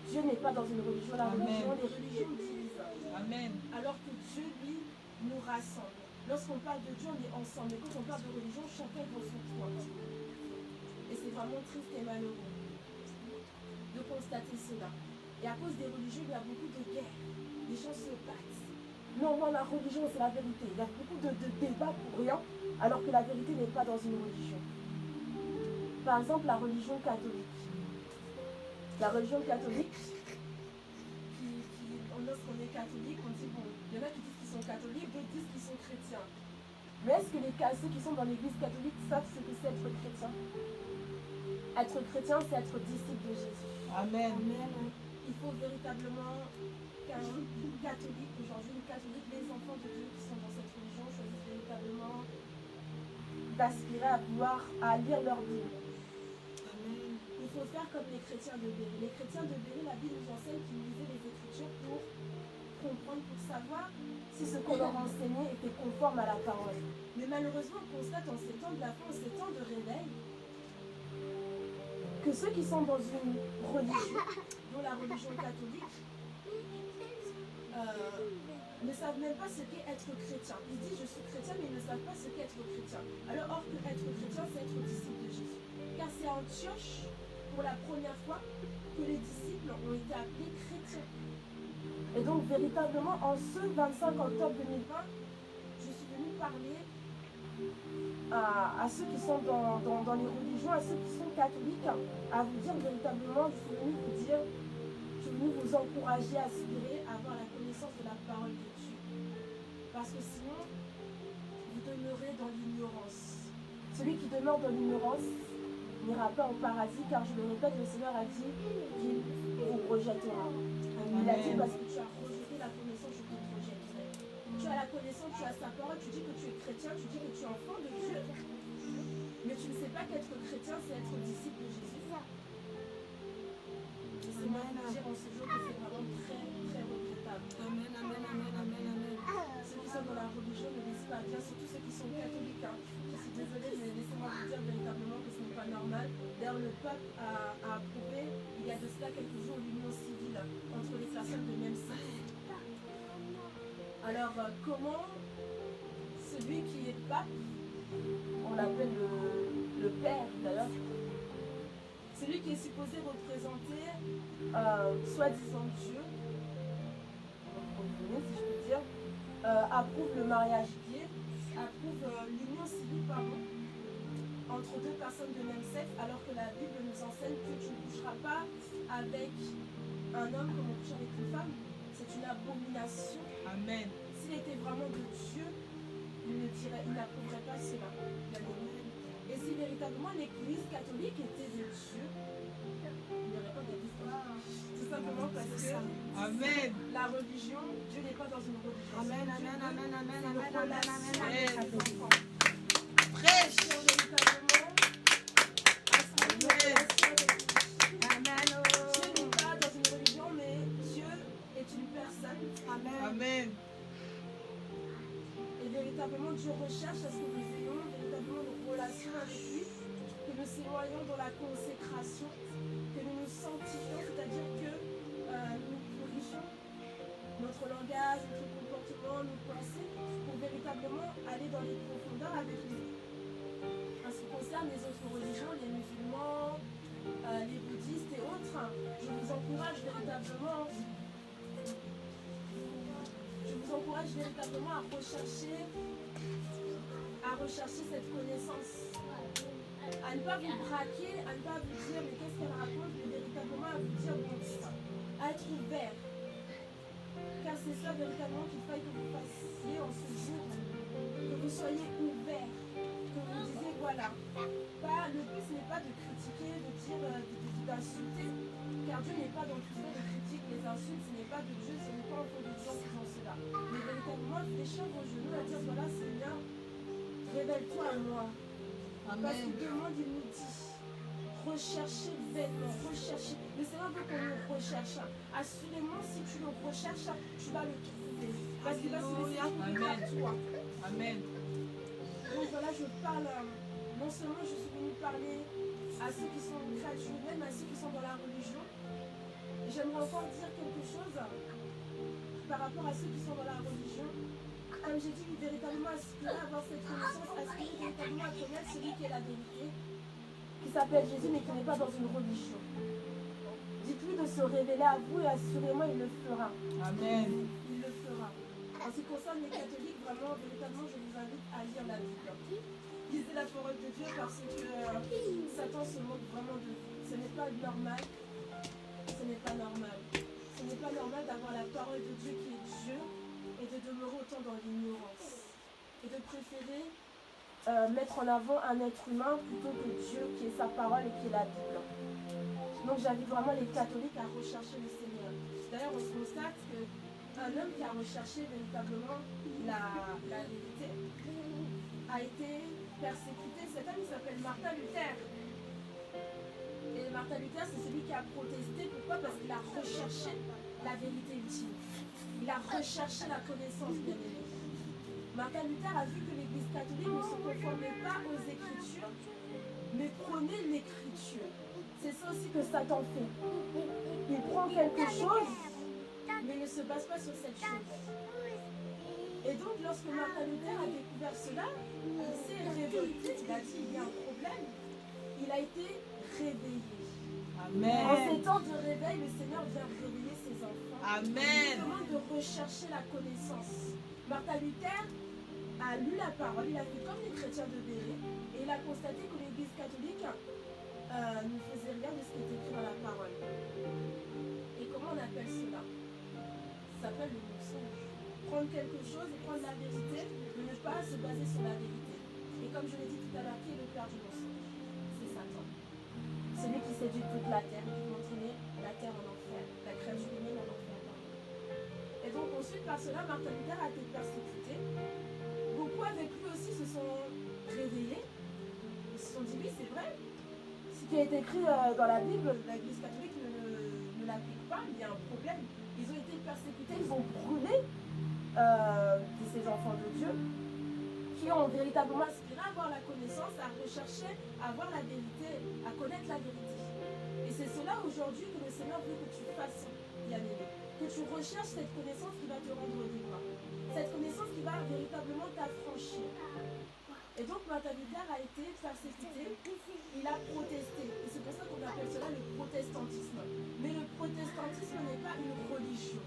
Dieu n'est pas dans une religion, les religions divisent. Amen. Alors que Dieu, lui, nous rassemble. Lorsqu'on parle de Dieu, on est ensemble. Mais quand on parle de religion, chacun dans son coin. Et c'est vraiment triste et malheureux de constater cela. Et à cause des religions, il y a beaucoup de guerres. Les gens se battent. Non, la religion, c'est la vérité. Il y a beaucoup de débats pour rien, alors que la vérité n'est pas dans une religion. Par exemple, la religion catholique. La religion catholique, lorsqu'on est catholique, on dit, bon, il y en a qui disent qu'ils sont catholiques, d'autres disent qu'ils sont chrétiens. Mais est-ce que ceux qui sont dans l'église catholique savent ce que c'est être chrétien? Être chrétien, c'est être disciple de Jésus. Amen. Il faut véritablement qu'un catholique, aujourd'hui une catholique, les enfants de Dieu qui sont dans cette religion choisissent véritablement d'aspirer à lire leur Bible. Il faut faire comme les chrétiens de Béry. Les chrétiens de Béry, la Bible nous enseigne qu'ils lisaient les Écritures pour comprendre, pour savoir si ce qu'on leur enseignait était conforme à la parole. Mais malheureusement, on constate en ces temps de la fin, en ces temps de réveil, que ceux qui sont dans une religion, dont la religion catholique, ne savent même pas ce qu'est être chrétien. Ils disent je suis chrétien, mais ils ne savent pas ce qu'est être chrétien. Alors, or que être chrétien, c'est être disciple de Jésus. Car c'est en Antioche, pour la première fois, que les disciples ont été appelés chrétiens. Et donc, véritablement, en ce 25 octobre 2020, je suis venue parler à ceux qui sont dans les religions, à ceux qui sont catholiques, à vous dire véritablement, je suis venue vous dire, je suis venue vous encourager à aspirer à avoir la connaissance de la parole de Dieu. Parce que sinon, vous demeurez dans l'ignorance. Celui qui demeure dans l'ignorance n'ira pas au paradis, car je le répète, le Seigneur a dit qu'il vous rejettera. Il a dit parce que tu as rejeté la connaissance, je te rejetterai. Tu as la connaissance, tu as sa parole, tu dis que tu es chrétien, tu dis que tu es enfant de Dieu. Mais tu ne sais pas qu'être chrétien, c'est être disciple de Jésus. Et c'est moi qui dire en ce jour que c'est vraiment très, très regrettable. Amen. Ceux qui sont dans la religion ne lisent pas bien, surtout ceux qui sont catholiques. Je suis désolée, mais laissez-moi vous dire véritablement que ce n'est pas normal. D'ailleurs, le pape a approuvé, il y a de cela quelques jours, l'union civile entre les personnes de même sexe. Alors, comment celui qui est pape, on l'appelle le père d'ailleurs, celui qui est supposé représenter soi-disant Dieu, si je peux dire, approuve le mariage gay, approuve l'union civile entre deux personnes de même sexe, alors que la Bible nous enseigne que tu ne coucheras pas avec un homme comme on couche avec une femme. C'est une abomination. Amen. S'il était vraiment de Dieu, il n'approuverait pas cela. Et si véritablement l'Église catholique était de Dieu, il n'y aurait pas d'Église catholique. Tout simplement parce que Amen. La religion, Dieu n'est pas dans une religion. Amen. Prêche. Dieu n'est pas dans une religion, mais Dieu est une personne. Amen. Et véritablement, Dieu recherche à ce que nous ayons véritablement une relation avec lui, que nous s'éloignons dans la consécration, que nous nous sanctifions, c'est-à-dire que nous corrigeons notre langage, notre comportement, nos pensées, pour véritablement aller dans les profondeurs avec lui. En ce qui concerne les autres religions, les musulmans, les bouddhistes et autres, je vous encourage véritablement à rechercher cette connaissance, à ne pas vous braquer, à ne pas vous dire mais qu'est-ce qu'elle raconte, mais véritablement à vous dire bon, à être ouvert, car c'est ça véritablement qu'il faille que vous fassiez en ce jour, que vous soyez ouvert, que vous disiez voilà, le but ce n'est pas de critiquer, de dire, d'insulter, car Dieu n'est pas dans tout ça, de critique, les insultes, ce n'est pas de Dieu, ce n'est pas en fond de gens qui font cela. Mais véritablement, fléchir vos genoux à dire voilà Seigneur, révèle-toi à moi. Amen. Parce qu'il demande, il nous dit, rechercher vainement, rechercher. Le Seigneur veut qu'on le recherche. Assurément, si tu le recherches, tu vas le trouver. Parce qu'il va se laisser trouver par toi. Amen. Donc voilà, je parle, non seulement je suis venue parler à ceux qui sont créatures humaines, mais à ceux qui sont dans la religion. Et j'aimerais encore dire quelque chose par rapport à ceux qui sont dans la religion. Comme j'ai dit, véritablement aspirer à avoir cette connaissance, aspirer véritablement à connaître celui qui est la vérité, qui s'appelle Jésus, mais qui n'est pas dans une religion. Dites-lui de se révéler à vous et assurément il le fera. Amen. Il le fera. En ce qui concerne les catholiques, vraiment, véritablement, je vous invite à lire la Bible. Lisez la parole de Dieu parce que Satan se moque vraiment de vous. Ce n'est pas normal. Ce n'est pas normal. Ce n'est pas normal d'avoir la parole de Dieu qui est Dieu et de demeurer autant dans l'ignorance. Et de préférer mettre en avant un être humain plutôt que Dieu qui est sa parole et qui est la Bible. Donc j'invite vraiment les catholiques à rechercher le Seigneur. D'ailleurs, on se constate qu'un homme qui a recherché véritablement la vérité a été persécuté. Cet homme, il s'appelle Martin Luther. Et Martin Luther, c'est celui qui a protesté. Pourquoi? Parce qu'il a recherché la vérité ultime. Il a recherché la connaissance bien aimée. Martin Luther a vu que l'Église catholique ne se conformait pas aux Écritures, mais prenait l'Écriture. C'est ça aussi que Satan fait. Il prend quelque chose, mais ne se base pas sur cette chose. Et donc, lorsque Martin Luther a découvert cela, il s'est révolté. Il a dit, il y a un problème. Il a été réveillé. Amen. En ces temps de réveil, le Seigneur vient réveiller ses enfants. Amen. Il demande de rechercher la connaissance. Martin Luther a lu la parole, il a fait comme les chrétiens de Béret, et il a constaté que l'Église catholique ne faisait rien de ce qui était écrit dans la parole. Et comment on appelle cela? Ça s'appelle le mensonge. Prendre quelque chose et prendre la vérité, mais ne pas se baser sur la vérité. Et comme je l'ai dit tout à l'heure, qui est le père du mensonge? C'est Satan. Celui qui séduit toute la terre, qui veut entraîner la terre en enfer, la créature humaine en enfer. Et donc ensuite, par cela, Martin Luther a été persécuté. Beaucoup avec lui aussi se sont réveillés. Ils se sont dit, oui, c'est vrai. Ce qui a été écrit dans la Bible, l'Église catholique ne l'applique pas, il y a un problème. Ils ont été persécutés, ils ont brûlé ces enfants de Dieu qui ont véritablement aspiré à avoir la connaissance, à rechercher, à avoir la vérité, à connaître la vérité. Et c'est cela aujourd'hui que le Seigneur veut que tu fasses, bien-aimé. Que tu recherches cette connaissance qui va te rendre libre. Cette connaissance qui va véritablement t'affranchir. Et donc Martin Luther a été persécuté, il a protesté. Et c'est pour ça qu'on appelle cela le protestantisme. Mais le protestantisme n'est pas une religion.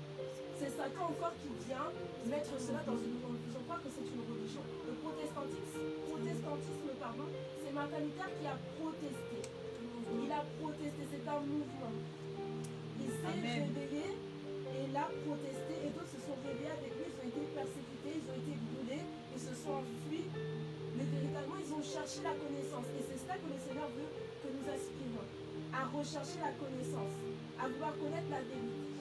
C'est Satan encore qui vient mettre cela dans une religion. On croit que c'est une religion. Le protestantisme, c'est Martin Luther qui a protesté. Il a protesté, c'est un mouvement. Il s'est réveillé et il a protesté. Et d'autres se sont réveillés avec lui, ils ont été persécutés, ils ont été brûlés, ils se sont enfuis. Mais véritablement, ils ont cherché la connaissance. Et c'est cela que le Seigneur veut que nous aspirions. À rechercher la connaissance. À vouloir connaître la vérité.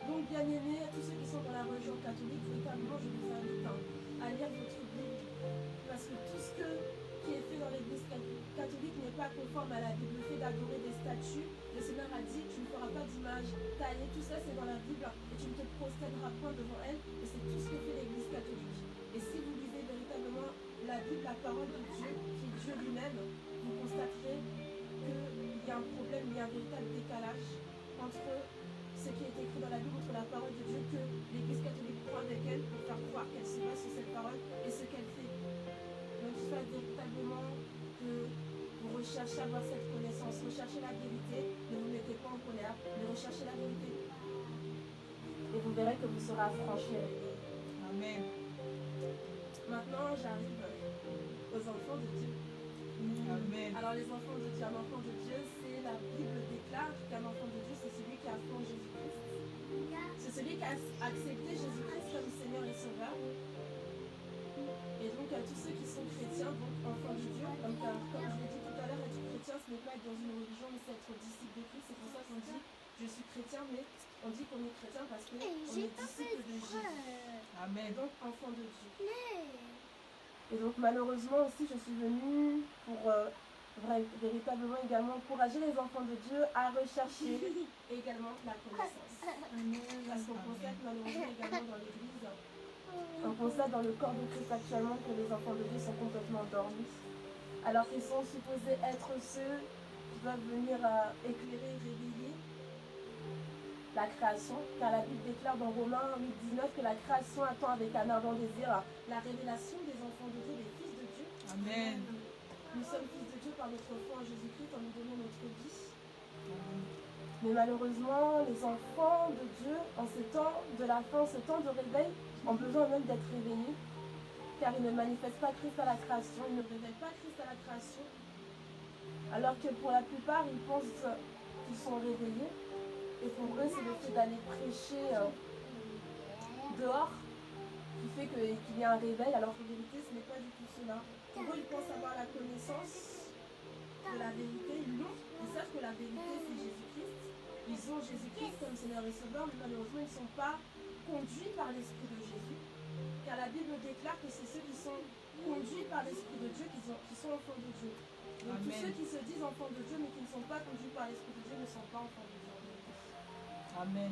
Donc, bien aimés, à tous ceux qui sont dans la religion catholique, véritablement, je vous invite à lire votre Bible. Parce que tout ce qui est fait dans l'Église catholique n'est pas conforme à la Bible. Le fait d'adorer des statues, le Seigneur a dit, tu ne feras pas d'image taillée. Tout ça, c'est dans la Bible. Et tu ne te prosterneras point devant elle. Et c'est tout ce que fait l'Église catholique. Et si vous lisez véritablement la Bible, la parole de Dieu, qui est Dieu lui-même, vous constaterez qu'il y a un problème, il y a un véritable décalage entre ce qui est écrit dans la Bible, entre la parole de Dieu que l'Église catholique prend avec elle pour faire croire qu'elle se base sur cette parole et ce qu'elle fait. Donc il faut véritablement que vous recherchez à avoir cette connaissance, recherchez la vérité, ne vous mettez pas en colère, mais recherchez la vérité. Et vous verrez que vous serez affranchis. Amen. Maintenant, j'arrive aux enfants de Dieu. Amen. Alors les enfants de Dieu, un enfant de Dieu, c'est la Bible déclare qu'un enfant de Dieu, c'est celui qui a foi en Jésus-Christ. C'est celui qui a accepté Jésus-Christ comme Seigneur et Sauveur. Et donc à tous ceux qui sont chrétiens, donc enfants de Dieu, comme je l'ai dit tout à l'heure, être chrétien, ce n'est pas être dans une religion, mais c'est être disciple de Christ. C'est pour ça qu'on dit je suis chrétien, mais on dit qu'on est chrétien parce qu'on est disciple de Jésus. Amen. Donc enfant de Dieu. Et donc malheureusement aussi, je suis venue pour véritablement également encourager les enfants de Dieu à rechercher également la connaissance. Parce qu'on constate malheureusement également dans l'Église, on constate dans le corps de Christ actuellement que les enfants de Dieu sont complètement endormis, alors qu'ils sont supposés être ceux qui doivent venir éclairer, réveiller la création, car la Bible déclare dans Romains 8,19 que la création attend avec un ardent désir la révélation des enfants de Dieu, des fils de Dieu. Amen. Nous sommes fils de Dieu par notre foi en Jésus-Christ en nous donnant notre vie. Mais malheureusement, les enfants de Dieu, en ces temps de la fin, en ce temps de réveil, ont besoin même d'être réveillés, car ils ne manifestent pas Christ à la création, ils ne révèlent pas Christ à la création, alors que pour la plupart, ils pensent qu'ils sont réveillés. Et pour eux, c'est le fait d'aller prêcher dehors qui fait qu'il y a un réveil, alors qu'en vérité, ce n'est pas du tout cela. Pour eux, ils pensent avoir la connaissance de la vérité, ils l'ont, ils savent que la vérité, c'est Jésus-Christ. Ils ont Jésus-Christ comme Seigneur et Sauveur, mais malheureusement, ils ne sont pas conduits par l'Esprit de Jésus. Car la Bible déclare que c'est ceux qui sont conduits par l'Esprit de Dieu qui sont enfants de Dieu. Donc tous ceux qui se disent enfants de Dieu, mais qui ne sont pas conduits par l'Esprit de Dieu, ne sont pas enfants de Dieu. Amen.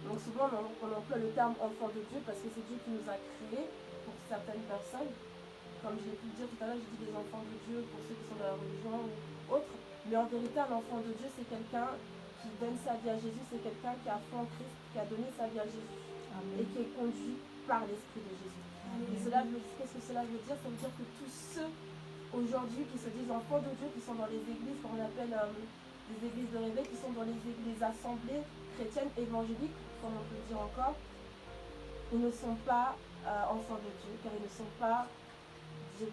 Donc souvent on emploie le terme enfant de Dieu parce que c'est Dieu qui nous a créés pour certaines personnes. Comme je l'ai pu le dire tout à l'heure, je dis des enfants de Dieu pour ceux qui sont dans la religion ou autres. Mais en vérité, un enfant de Dieu, c'est quelqu'un qui donne sa vie à Jésus, c'est quelqu'un qui a foi en Christ, qui a donné sa vie à Jésus. Amen. Et qui est conduit par l'Esprit de Jésus. Amen. Et qu'est-ce que cela veut dire? Ça veut dire que tous ceux aujourd'hui qui se disent enfants de Dieu, qui sont dans les églises, qu'on appelle les églises de réveil, qui sont dans les assemblées chrétiennes évangéliques, comme on peut dire encore, ils ne sont pas enfants de Dieu, car ils ne sont pas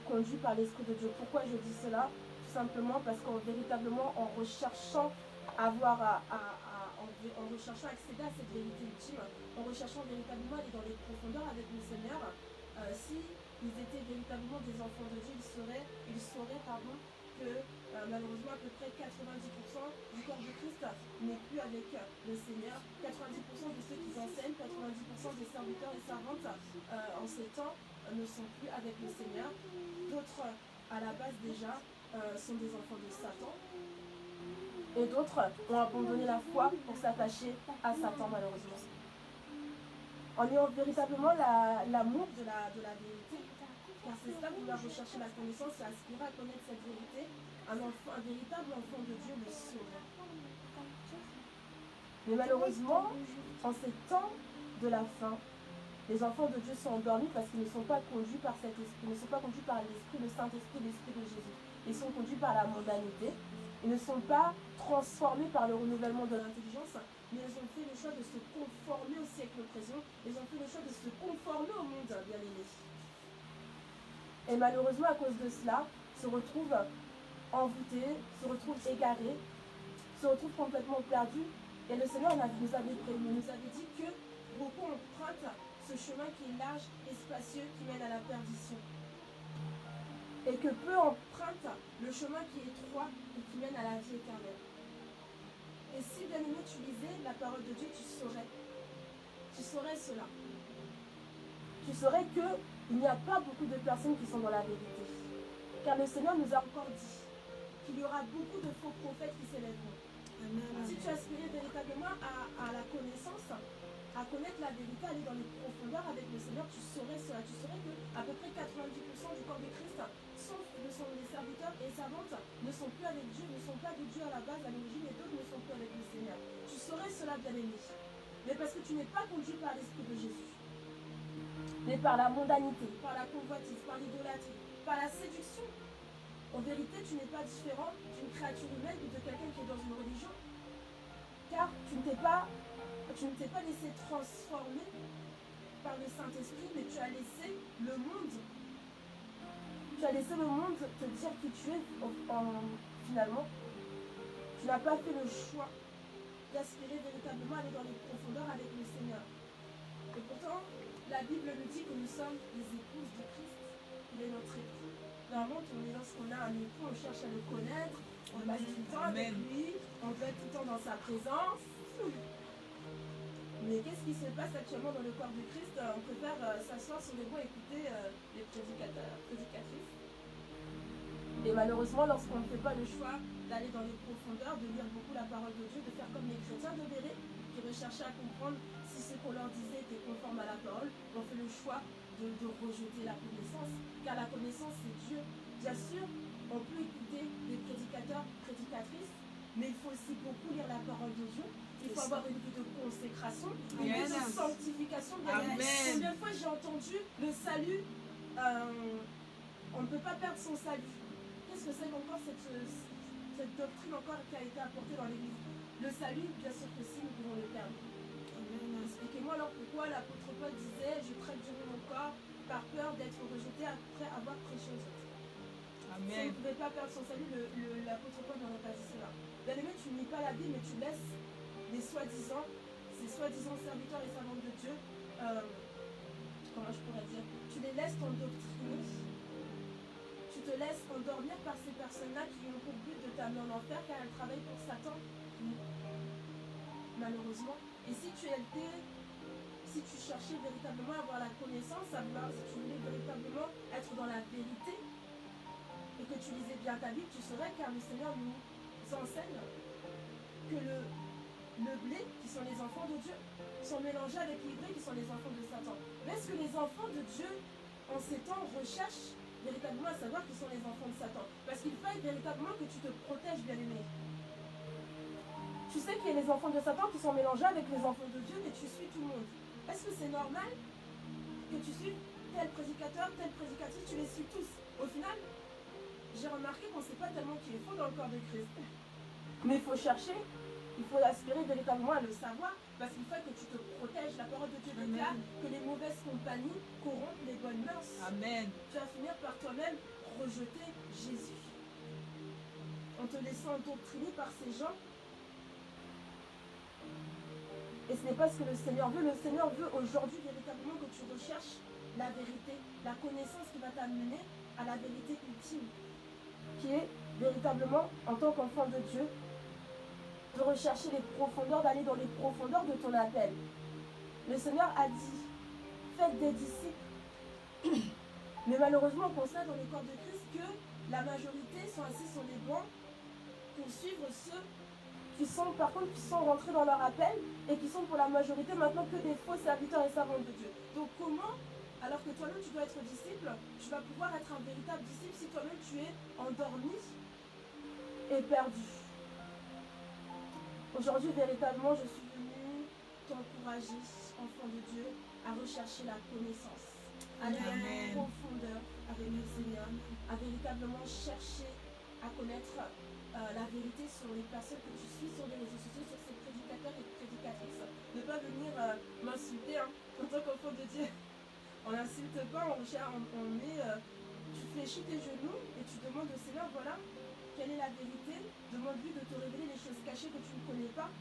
conduits par l'Esprit de Dieu. Pourquoi je dis cela? Tout simplement parce qu'en véritablement, en recherchant en recherchant accéder à cette vérité ultime, en recherchant véritablement aller dans les profondeurs avec le Seigneur, si ils étaient véritablement des enfants de Dieu, ils sauraient que malheureusement à peu près 90% du corps de Christ n'est plus avec le Seigneur. 90% de ceux qui enseignent, 90% des serviteurs et servantes en ces temps ne sont plus avec le Seigneur. D'autres, à la base déjà, sont des enfants de Satan. Et d'autres ont abandonné la foi pour s'attacher à Satan malheureusement. En ayant véritablement l'amour de la vérité, car c'est cela vouloir rechercher la connaissance et aspirer à connaître cette vérité, un véritable enfant de Dieu le saurait. Mais malheureusement, en ces temps de la fin, les enfants de Dieu sont endormis parce qu'ils ne sont pas conduits par cet esprit, ils ne sont pas conduits par l'esprit, le Saint-Esprit, l'Esprit de Jésus. Ils sont conduits par la mondanité. Ils ne sont pas transformés par le renouvellement de l'intelligence, mais ils ont fait le choix de se conformer au siècle présent. Ils ont fait le choix de se conformer au monde, bien aimé. Et malheureusement, à cause de cela, se retrouvent envoûtés, se retrouvent égarés, se retrouvent complètement perdus. Et le Seigneur nous avait prévenu, nous avait dit que beaucoup empruntent ce chemin qui est large et spacieux qui mène à la perdition. Et que peu empruntent le chemin qui est étroit et qui mène à la vie éternelle. Et si bien aimé tu lisais la parole de Dieu, tu saurais cela. Tu saurais qu'il n'y a pas beaucoup de personnes qui sont dans la vérité. Car le Seigneur nous a encore dit qu'il y aura beaucoup de faux prophètes qui s'élèveront. Si tu aspirais véritablement à la connaissance, à connaître la vérité, aller dans les profondeurs avec le Seigneur, tu saurais cela. Tu saurais qu'à peu près 90% du corps de Christ, sauf les serviteurs et les servantes, ne sont plus avec Dieu, ne sont pas de Dieu à la base, à l'origine, et d'autres ne sont plus avec le Seigneur. Tu saurais cela, bien aimé. Mais parce que tu n'es pas conduit par l'Esprit de Jésus, mais par la mondanité, par la convoitise, par l'idolâtrie, par la séduction. En vérité, tu n'es pas différent d'une créature humaine ou de quelqu'un qui est dans une religion, car tu ne t'es pas laissé transformer par le Saint-Esprit, mais tu as laissé le monde te dire qui tu es finalement. Tu n'as pas fait le choix d'aspirer véritablement à aller dans les profondeurs avec le Seigneur. Et pourtant, la Bible nous dit que nous sommes les épouses de Christ. Il est notre époux. Normalement, lorsqu'on a un époux, on cherche à le connaître, on passe tout le temps avec lui, on veut être tout le temps dans sa présence. Mais qu'est-ce qui se passe actuellement dans le corps de Christ? On préfère s'asseoir sur les bancs et écouter les prédicateurs, prédicatrices. Et malheureusement, lorsqu'on ne fait pas le choix d'aller dans les profondeurs, de lire beaucoup la parole de Dieu, de faire comme les chrétiens de Béret, qui recherchaient à comprendre si ce qu'on leur disait était conforme à la parole, on fait le choix de rejeter la connaissance. Car la connaissance, c'est Dieu. Bien sûr, on peut écouter des prédicateurs, prédicatrices, mais il faut aussi beaucoup lire la parole de Dieu. Il faut avoir une vie de consécration, une vie de sanctification. Combien de fois j'ai entendu le salut, on ne peut pas perdre son salut. Qu'est-ce que c'est encore cette doctrine encore qui a été apportée dans l'Église? Le salut, bien sûr que si, nous pouvons le perdre. Expliquez-moi alors pourquoi l'apôtre Paul disait « Je traite du mon corps par peur d'être rejeté après avoir prêché aux autres ». Si on ne pouvait pas perdre son salut, l'apôtre Paul n'aurait pas dit cela. Bien aimé, tu ne lis pas la Bible, mais tu laisses ces soi-disant serviteurs et servantes de Dieu, comment je pourrais dire, tu les laisses t'endoctriner, tu te laisses endormir par ces personnes-là qui ont pour but de t'amener en enfer car elles travaillent pour Satan. Malheureusement. Et si tu cherchais véritablement à avoir la connaissance, si tu voulais véritablement être dans la vérité, et que tu lisais bien ta Bible, tu saurais car le Seigneur nous enseigne que le blé, qui sont les enfants de Dieu, sont mélangés avec l'ivraie, qui sont les enfants de Satan. Mais est-ce que les enfants de Dieu, en ces temps, recherchent véritablement à savoir qui sont les enfants de Satan? Parce qu'il faut véritablement que tu te protèges, bien-aimé. Tu sais qu'il y a les enfants de Satan qui sont mélangés avec les enfants de Dieu, mais tu suis tout le monde. Est-ce que c'est normal que tu suives tel prédicateur, telle prédicatrice, tu les suis tous? Au final, j'ai remarqué qu'on ne sait pas tellement qui est faux dans le corps de Christ. Mais il faut chercher, il faut aspirer véritablement à le savoir, parce qu'il faut que tu te protèges. La parole de Dieu déclare que les mauvaises compagnies corrompent les bonnes mœurs. Amen. Tu vas finir par toi-même rejeter Jésus. En te laissant endoctriner par ces gens. Et ce n'est pas ce que le Seigneur veut. Le Seigneur veut aujourd'hui véritablement que tu recherches la vérité, la connaissance qui va t'amener à la vérité ultime, qui est véritablement, en tant qu'enfant de Dieu, de rechercher les profondeurs, d'aller dans les profondeurs de ton appel. Le Seigneur a dit, faites des disciples. Mais malheureusement, on constate dans le corps de Christ que la majorité sont assis sur les bancs pour suivre ceux qui sont, par contre, qui sont rentrés dans leur appel et qui sont pour la majorité maintenant que des faux serviteurs et servantes de Dieu. Donc comment, alors que toi-même tu dois être disciple, tu vas pouvoir être un véritable disciple si toi-même tu es endormi et perdu? Aujourd'hui, véritablement, je suis venue t'encourager, enfant de Dieu, à rechercher la connaissance, à aller en profondeur avec le Seigneur, à véritablement chercher à connaître la vérité sur les personnes que tu suis sur les réseaux sociaux, sur ces prédicateurs et prédicatrices. Ne pas venir m'insulter en tant qu'enfant de Dieu. On n'insulte pas, tu fléchis tes genoux et tu demandes au Seigneur, voilà, quelle est la vérité? Demande-lui de te révéler les choses cachées que tu ne connais pas.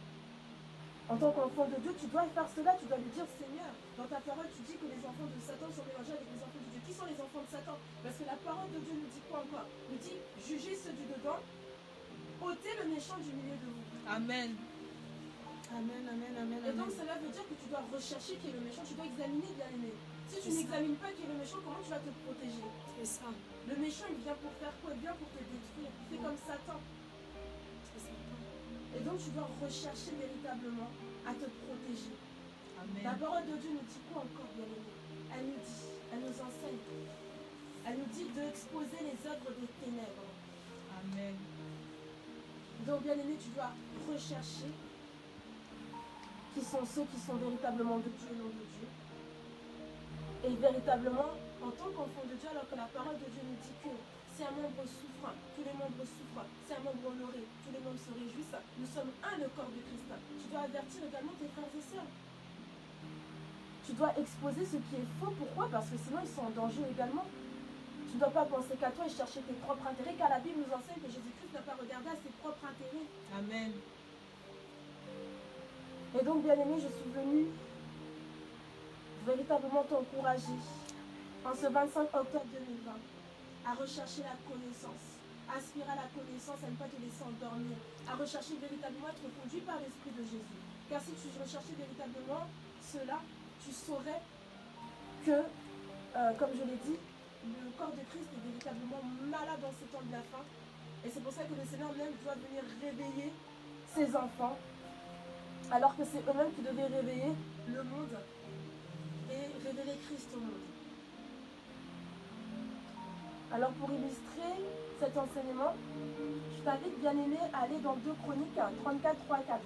En tant qu'enfant de Dieu, tu dois faire cela, tu dois lui dire, Seigneur, dans ta parole, tu dis que les enfants de Satan sont mélangés avec les enfants de Dieu. Qui sont les enfants de Satan? Parce que la parole de Dieu nous dit quoi encore? Nous dit, jugez ceux du dedans, ôtez le méchant du milieu de vous. Amen. Amen, amen, amen. Et donc cela veut dire que tu dois rechercher qui est le méchant, tu dois examiner, bien aimé. Si tu n'examines pas qui est le méchant, comment tu vas te protéger? C'est ça. Le méchant, il vient pour faire quoi? Il vient pour te détruire. Il fait comme Satan. Et donc tu dois rechercher véritablement à te protéger. Amen. La parole de Dieu nous dit quoi encore, bien aimé? Elle nous dit, elle nous enseigne. Elle nous dit d'exposer les œuvres des ténèbres. Amen. Donc, bien aimé, tu dois rechercher qui sont ceux qui sont véritablement de Dieu et non de Dieu. Et véritablement, en tant qu'enfant de Dieu, alors que la parole de Dieu nous dit que si un membre souffre, tous les membres souffrent. Si un membre honoré, tous les membres se réjouissent. Nous sommes un, le corps de Christ. Tu dois avertir également tes frères et sœurs. Tu dois exposer ce qui est faux. Pourquoi? Parce que sinon, ils sont en danger également. Tu ne dois pas penser qu'à toi et chercher tes propres intérêts, car la Bible nous enseigne que Jésus-Christ n'a pas regardé à ses propres intérêts. Amen. Et donc, bien-aimé, je suis venue véritablement t'encourager en ce 25 octobre 2020 à rechercher la connaissance, aspirer à la connaissance, à ne pas te laisser endormir, à rechercher véritablement être conduit par l'Esprit de Jésus. Car si tu recherchais véritablement cela, tu saurais que, comme je l'ai dit, le corps de Christ est véritablement malade dans ces temps de la fin. Et c'est pour ça que le Seigneur même doit venir réveiller ses enfants, alors que c'est eux-mêmes qui devaient réveiller le monde et révéler Christ au monde. Alors pour illustrer cet enseignement, je t'invite bien aimé à aller dans 2 Chroniques 34, 3, 4.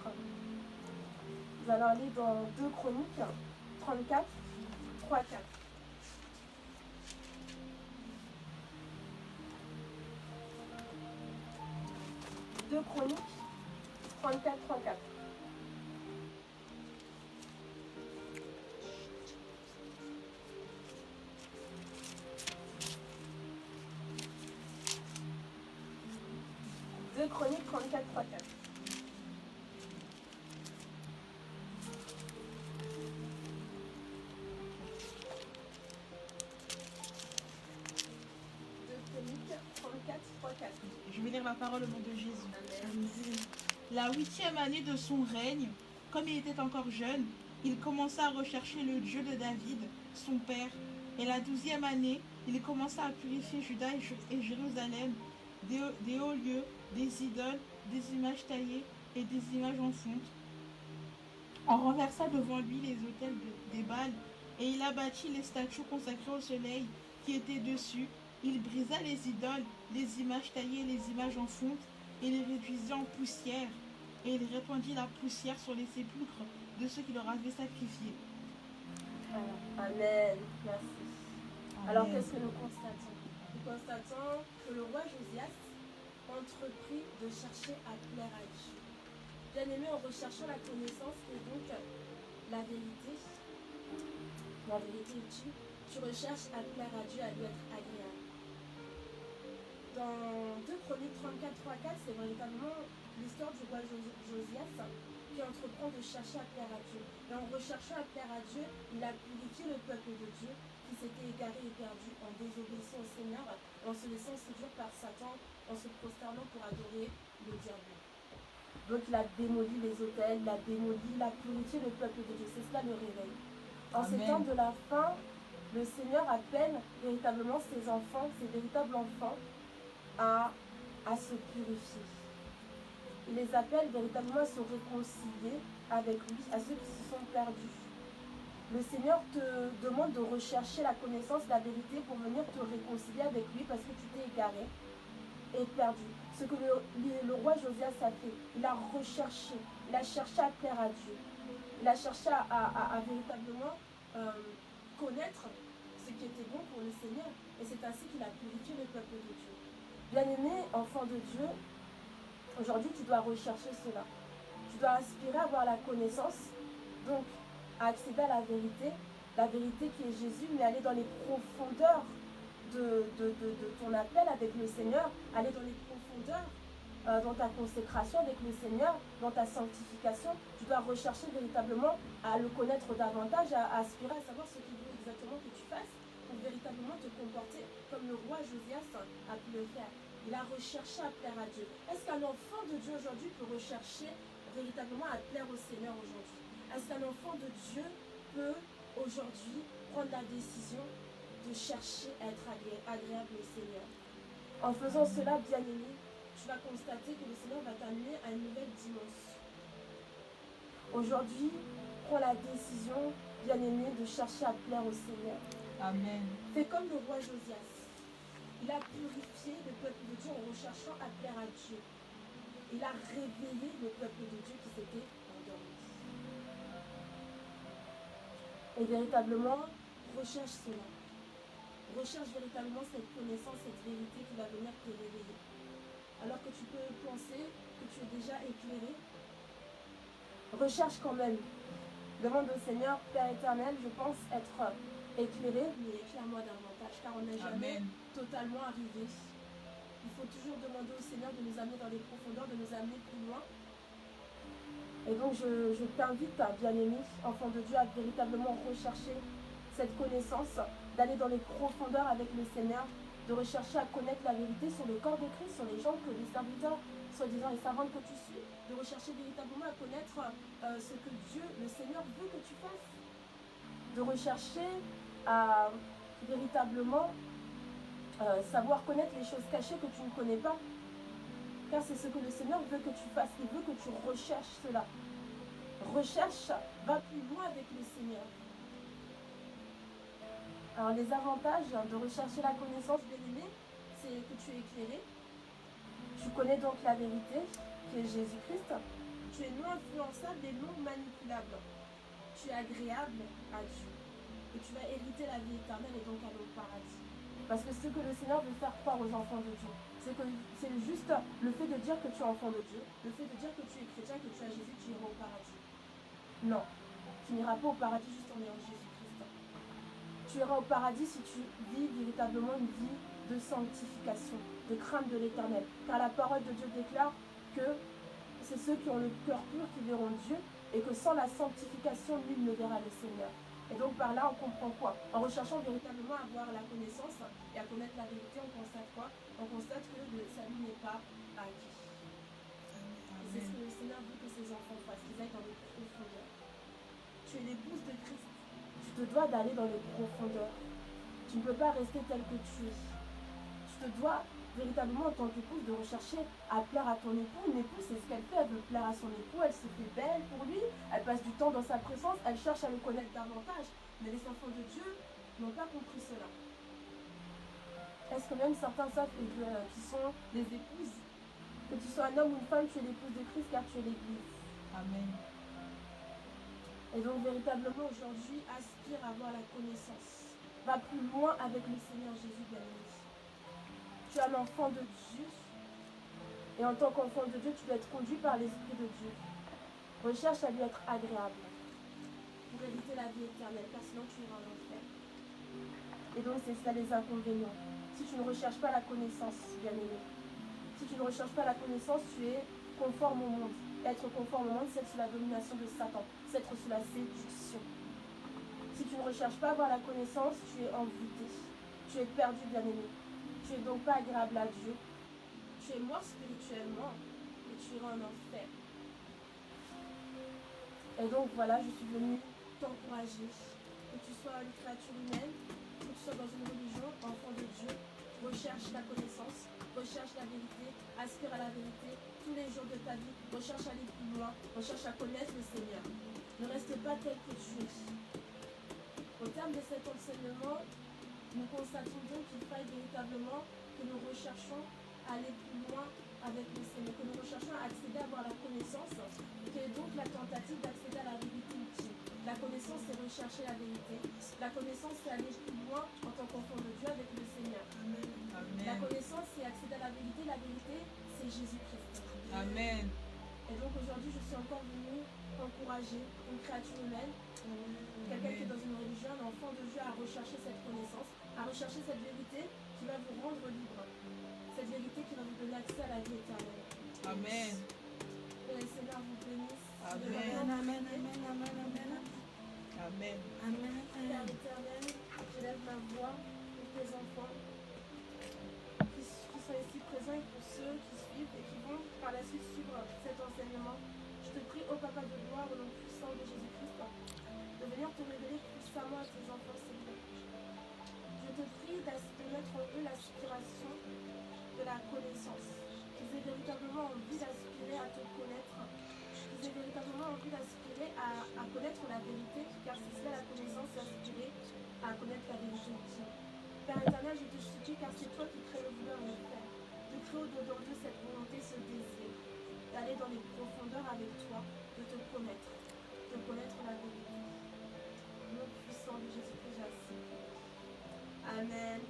Vous allez aller dans 2 Chroniques 34, 3, 4. Deux Chroniques 34, 3, 4. Deux Chroniques 34, 3, 4. Je vais lire la parole au nom de Jésus. La 8e année de son règne, comme il était encore jeune, il commença à rechercher le Dieu de David, son père. Et la 12e année, il commença à purifier Juda et Jérusalem des hauts lieux, des idoles, des images taillées et des images en fonte. On renversa devant lui les autels des Baals, et il abattit les statues consacrées au soleil qui étaient dessus. Il brisa les idoles, les images taillées, les images en fonte, et les réduisit en poussière. Et il répandit la poussière sur les sépulcres de ceux qui leur avaient sacrifié. Amen. Merci. Amen. Alors qu'est-ce que nous constatons? Nous constatons que le roi Josias entreprit de chercher à plaire à Dieu. Bien aimé, en recherchant la connaissance et donc la vérité utile, tu recherches à plaire à Dieu, à lui être agréable. Dans 2 Chroniques 34, 3, 4, c'est véritablement l'histoire du roi Josias qui entreprend de chercher à plaire à Dieu. Et en recherchant à plaire à Dieu, il a purifié le peuple de Dieu qui s'était égaré et perdu en désobéissant au Seigneur, en se laissant séduire par Satan, en se prosternant pour adorer le diable. Donc il a démoli les autels, il a purifié le peuple de Dieu. C'est cela le réveil. En ces temps de la fin, le Seigneur appelle véritablement ses enfants, ses véritables enfants, à se purifier. Il les appelle véritablement à se réconcilier avec lui, à ceux qui se sont perdus. Le Seigneur te demande de rechercher la connaissance, la vérité pour venir te réconcilier avec lui parce que tu t'es égaré et perdu. Ce que le roi Josias a fait, il a recherché, il a cherché à plaire à Dieu. Il a cherché à véritablement connaître ce qui était bon pour le Seigneur. Et c'est ainsi qu'il a purifié le peuple de Dieu. Bien-aimé, enfant de Dieu, aujourd'hui tu dois rechercher cela. Tu dois aspirer à avoir la connaissance, donc à accéder à la vérité qui est Jésus, mais aller dans les profondeurs de ton appel avec le Seigneur, aller dans les profondeurs dans ta consécration avec le Seigneur, dans ta sanctification. Tu dois rechercher véritablement à le connaître davantage, à aspirer à savoir ce qu'il veut exactement que tu fasses pour véritablement te comporter comme le roi Josias a pu le faire. Il a recherché à plaire à Dieu. Est-ce qu'un enfant de Dieu aujourd'hui peut rechercher véritablement à plaire au Seigneur aujourd'hui? Est-ce qu'un enfant de Dieu peut aujourd'hui prendre la décision de chercher à être agréable au Seigneur? En faisant cela, bien-aimé, tu vas constater que le Seigneur va t'amener à une nouvelle dimension. Aujourd'hui, prends la décision, bien-aimé, de chercher à plaire au Seigneur. Amen. Fais comme le roi Josias. Il a purifié le peuple de Dieu en recherchant à plaire à Dieu. Il a réveillé le peuple de Dieu qui s'était endormi. Et véritablement, recherche cela. Recherche véritablement cette connaissance, cette vérité qui va venir te réveiller. Alors que tu peux penser que tu es déjà éclairé, recherche quand même. Demande au Seigneur, Père éternel, je pense être éclairé, mais éclaire-moi davantage, car on n'est jamais totalement arrivé. Il faut toujours demander au Seigneur de nous amener dans les profondeurs, de nous amener plus loin. Et donc je t'invite, bien-aimé, enfant de Dieu, à véritablement rechercher cette connaissance, d'aller dans les profondeurs avec le Seigneur, de rechercher à connaître la vérité sur le corps de Christ, sur les gens que les serviteurs soi-disant les savantes que tu suis, de rechercher véritablement à connaître ce que Dieu, le Seigneur, veut que tu fasses. De rechercher à véritablement savoir connaître les choses cachées que tu ne connais pas. Car c'est ce que le Seigneur veut que tu fasses. Il veut que tu recherches cela. Recherche, va plus loin avec le Seigneur. Alors les avantages de rechercher la connaissance, bien aimé, c'est que tu es éclairé. Tu connais donc la vérité, qui est Jésus-Christ. Tu es non influençable et non manipulable. Tu es agréable à Dieu. Et tu vas hériter la vie éternelle et donc aller au paradis. Parce que ce que le Seigneur veut faire croire aux enfants de Dieu, c'est juste le fait de dire que tu es enfant de Dieu, le fait de dire que tu es chrétien, que tu as Jésus, tu iras au paradis. Non, tu n'iras pas au paradis juste en ayant Jésus-Christ. Tu iras au paradis si tu vis véritablement une vie de sanctification, de crainte de l'éternel. Car la parole de Dieu déclare que c'est ceux qui ont le cœur pur qui verront Dieu et que sans la sanctification, nul ne verra le Seigneur. Et donc par là, on comprend quoi? En recherchant véritablement à avoir la connaissance et à connaître la vérité, on constate quoi? On constate que le salut n'est pas acquis. Et c'est ce que le Seigneur veut que ses enfants fassent, qu'ils aillent dans les profondeurs. Tu es l'épouse de Christ. Tu te dois d'aller dans les profondeurs. Tu ne peux pas rester tel que tu es. Tu te dois véritablement en tant qu'épouse de rechercher à plaire à ton époux. Une épouse, c'est ce qu'elle fait, elle veut plaire à son époux, elle se fait belle pour lui, elle passe du temps dans sa présence, elle cherche à le connaître davantage. Mais les enfants de Dieu n'ont pas compris cela. Est-ce que même certains savent qui sont les épouses? Que tu sois un homme ou une femme, tu es l'épouse de Christ car tu es l'Église. Amen. Et donc véritablement aujourd'hui, aspire à avoir la connaissance. Va plus loin avec le Seigneur Jésus bien-aimé. Tu es un enfant de Dieu. Et en tant qu'enfant de Dieu, tu dois être conduit par l'Esprit de Dieu. Recherche à lui être agréable. Pour éviter la vie éternelle, car sinon tu iras en enfer. Et donc c'est ça les inconvénients. Si tu ne recherches pas la connaissance, bien-aimé. Si tu ne recherches pas la connaissance, tu es conforme au monde. Être conforme au monde, c'est être sous la domination de Satan. C'est être sous la séduction. Si tu ne recherches pas à avoir la connaissance, tu es envoûté. Tu es perdu, bien-aimé. Tu es donc pas agréable à Dieu. Tu es mort spirituellement et tu iras en enfer. Et donc voilà, je suis venue t'encourager. Que tu sois une créature humaine, que tu sois dans une religion, enfant de Dieu, recherche la connaissance, recherche la vérité, aspire à la vérité tous les jours de ta vie, recherche à aller plus loin, recherche à connaître le Seigneur. Ne reste pas tel que tu es. Au terme de cet enseignement, nous constatons donc qu'il faille véritablement que nous recherchons à aller plus loin avec le Seigneur, que nous recherchons à accéder à avoir la connaissance, qui est donc la tentative d'accéder à la vérité ultime. La connaissance, c'est rechercher la vérité. La connaissance, c'est aller plus loin en tant qu'enfant de Dieu avec le Seigneur. Amen. La connaissance, c'est accéder à la vérité. La vérité, c'est Jésus-Christ. Amen. Et donc aujourd'hui, je suis encore venue encourager une créature humaine, quelqu'un qui est dans une religion, un enfant de Dieu, à rechercher cette connaissance, à rechercher cette vérité qui va vous rendre libre. Cette vérité qui va vous donner accès à la vie éternelle. Amen. Que le Seigneur vous bénisse. Amen. Amen, amen, amen, amen. Amen. Amen. Père éternel, je lève ma voix pour tes enfants qui sont ici présents et pour ceux qui suivent et qui vont par la suite suivre cet enseignement. Je te prie, ô Papa de gloire, au nom puissant de Jésus-Christ, de venir te révéler puissamment à tes enfants, Seigneur. Je te prie de mettre en eux l'aspiration de la connaissance, qu'ils aient véritablement envie d'aspirer à te connaître, qu'ils aient véritablement envie d'aspirer à connaître la vérité, car c'est cela la connaissance, c'est aspirer à connaître la vérité ultime. Père éternel, je te supplie, car c'est toi qui crée le vouloir et le faire, de créer au-dedans d'eux cette volonté, ce désir, d'aller dans les profondeurs avec toi, de te connaître la vérité. Au nom puissant de Jésus-Christ, j'assiste. Amen.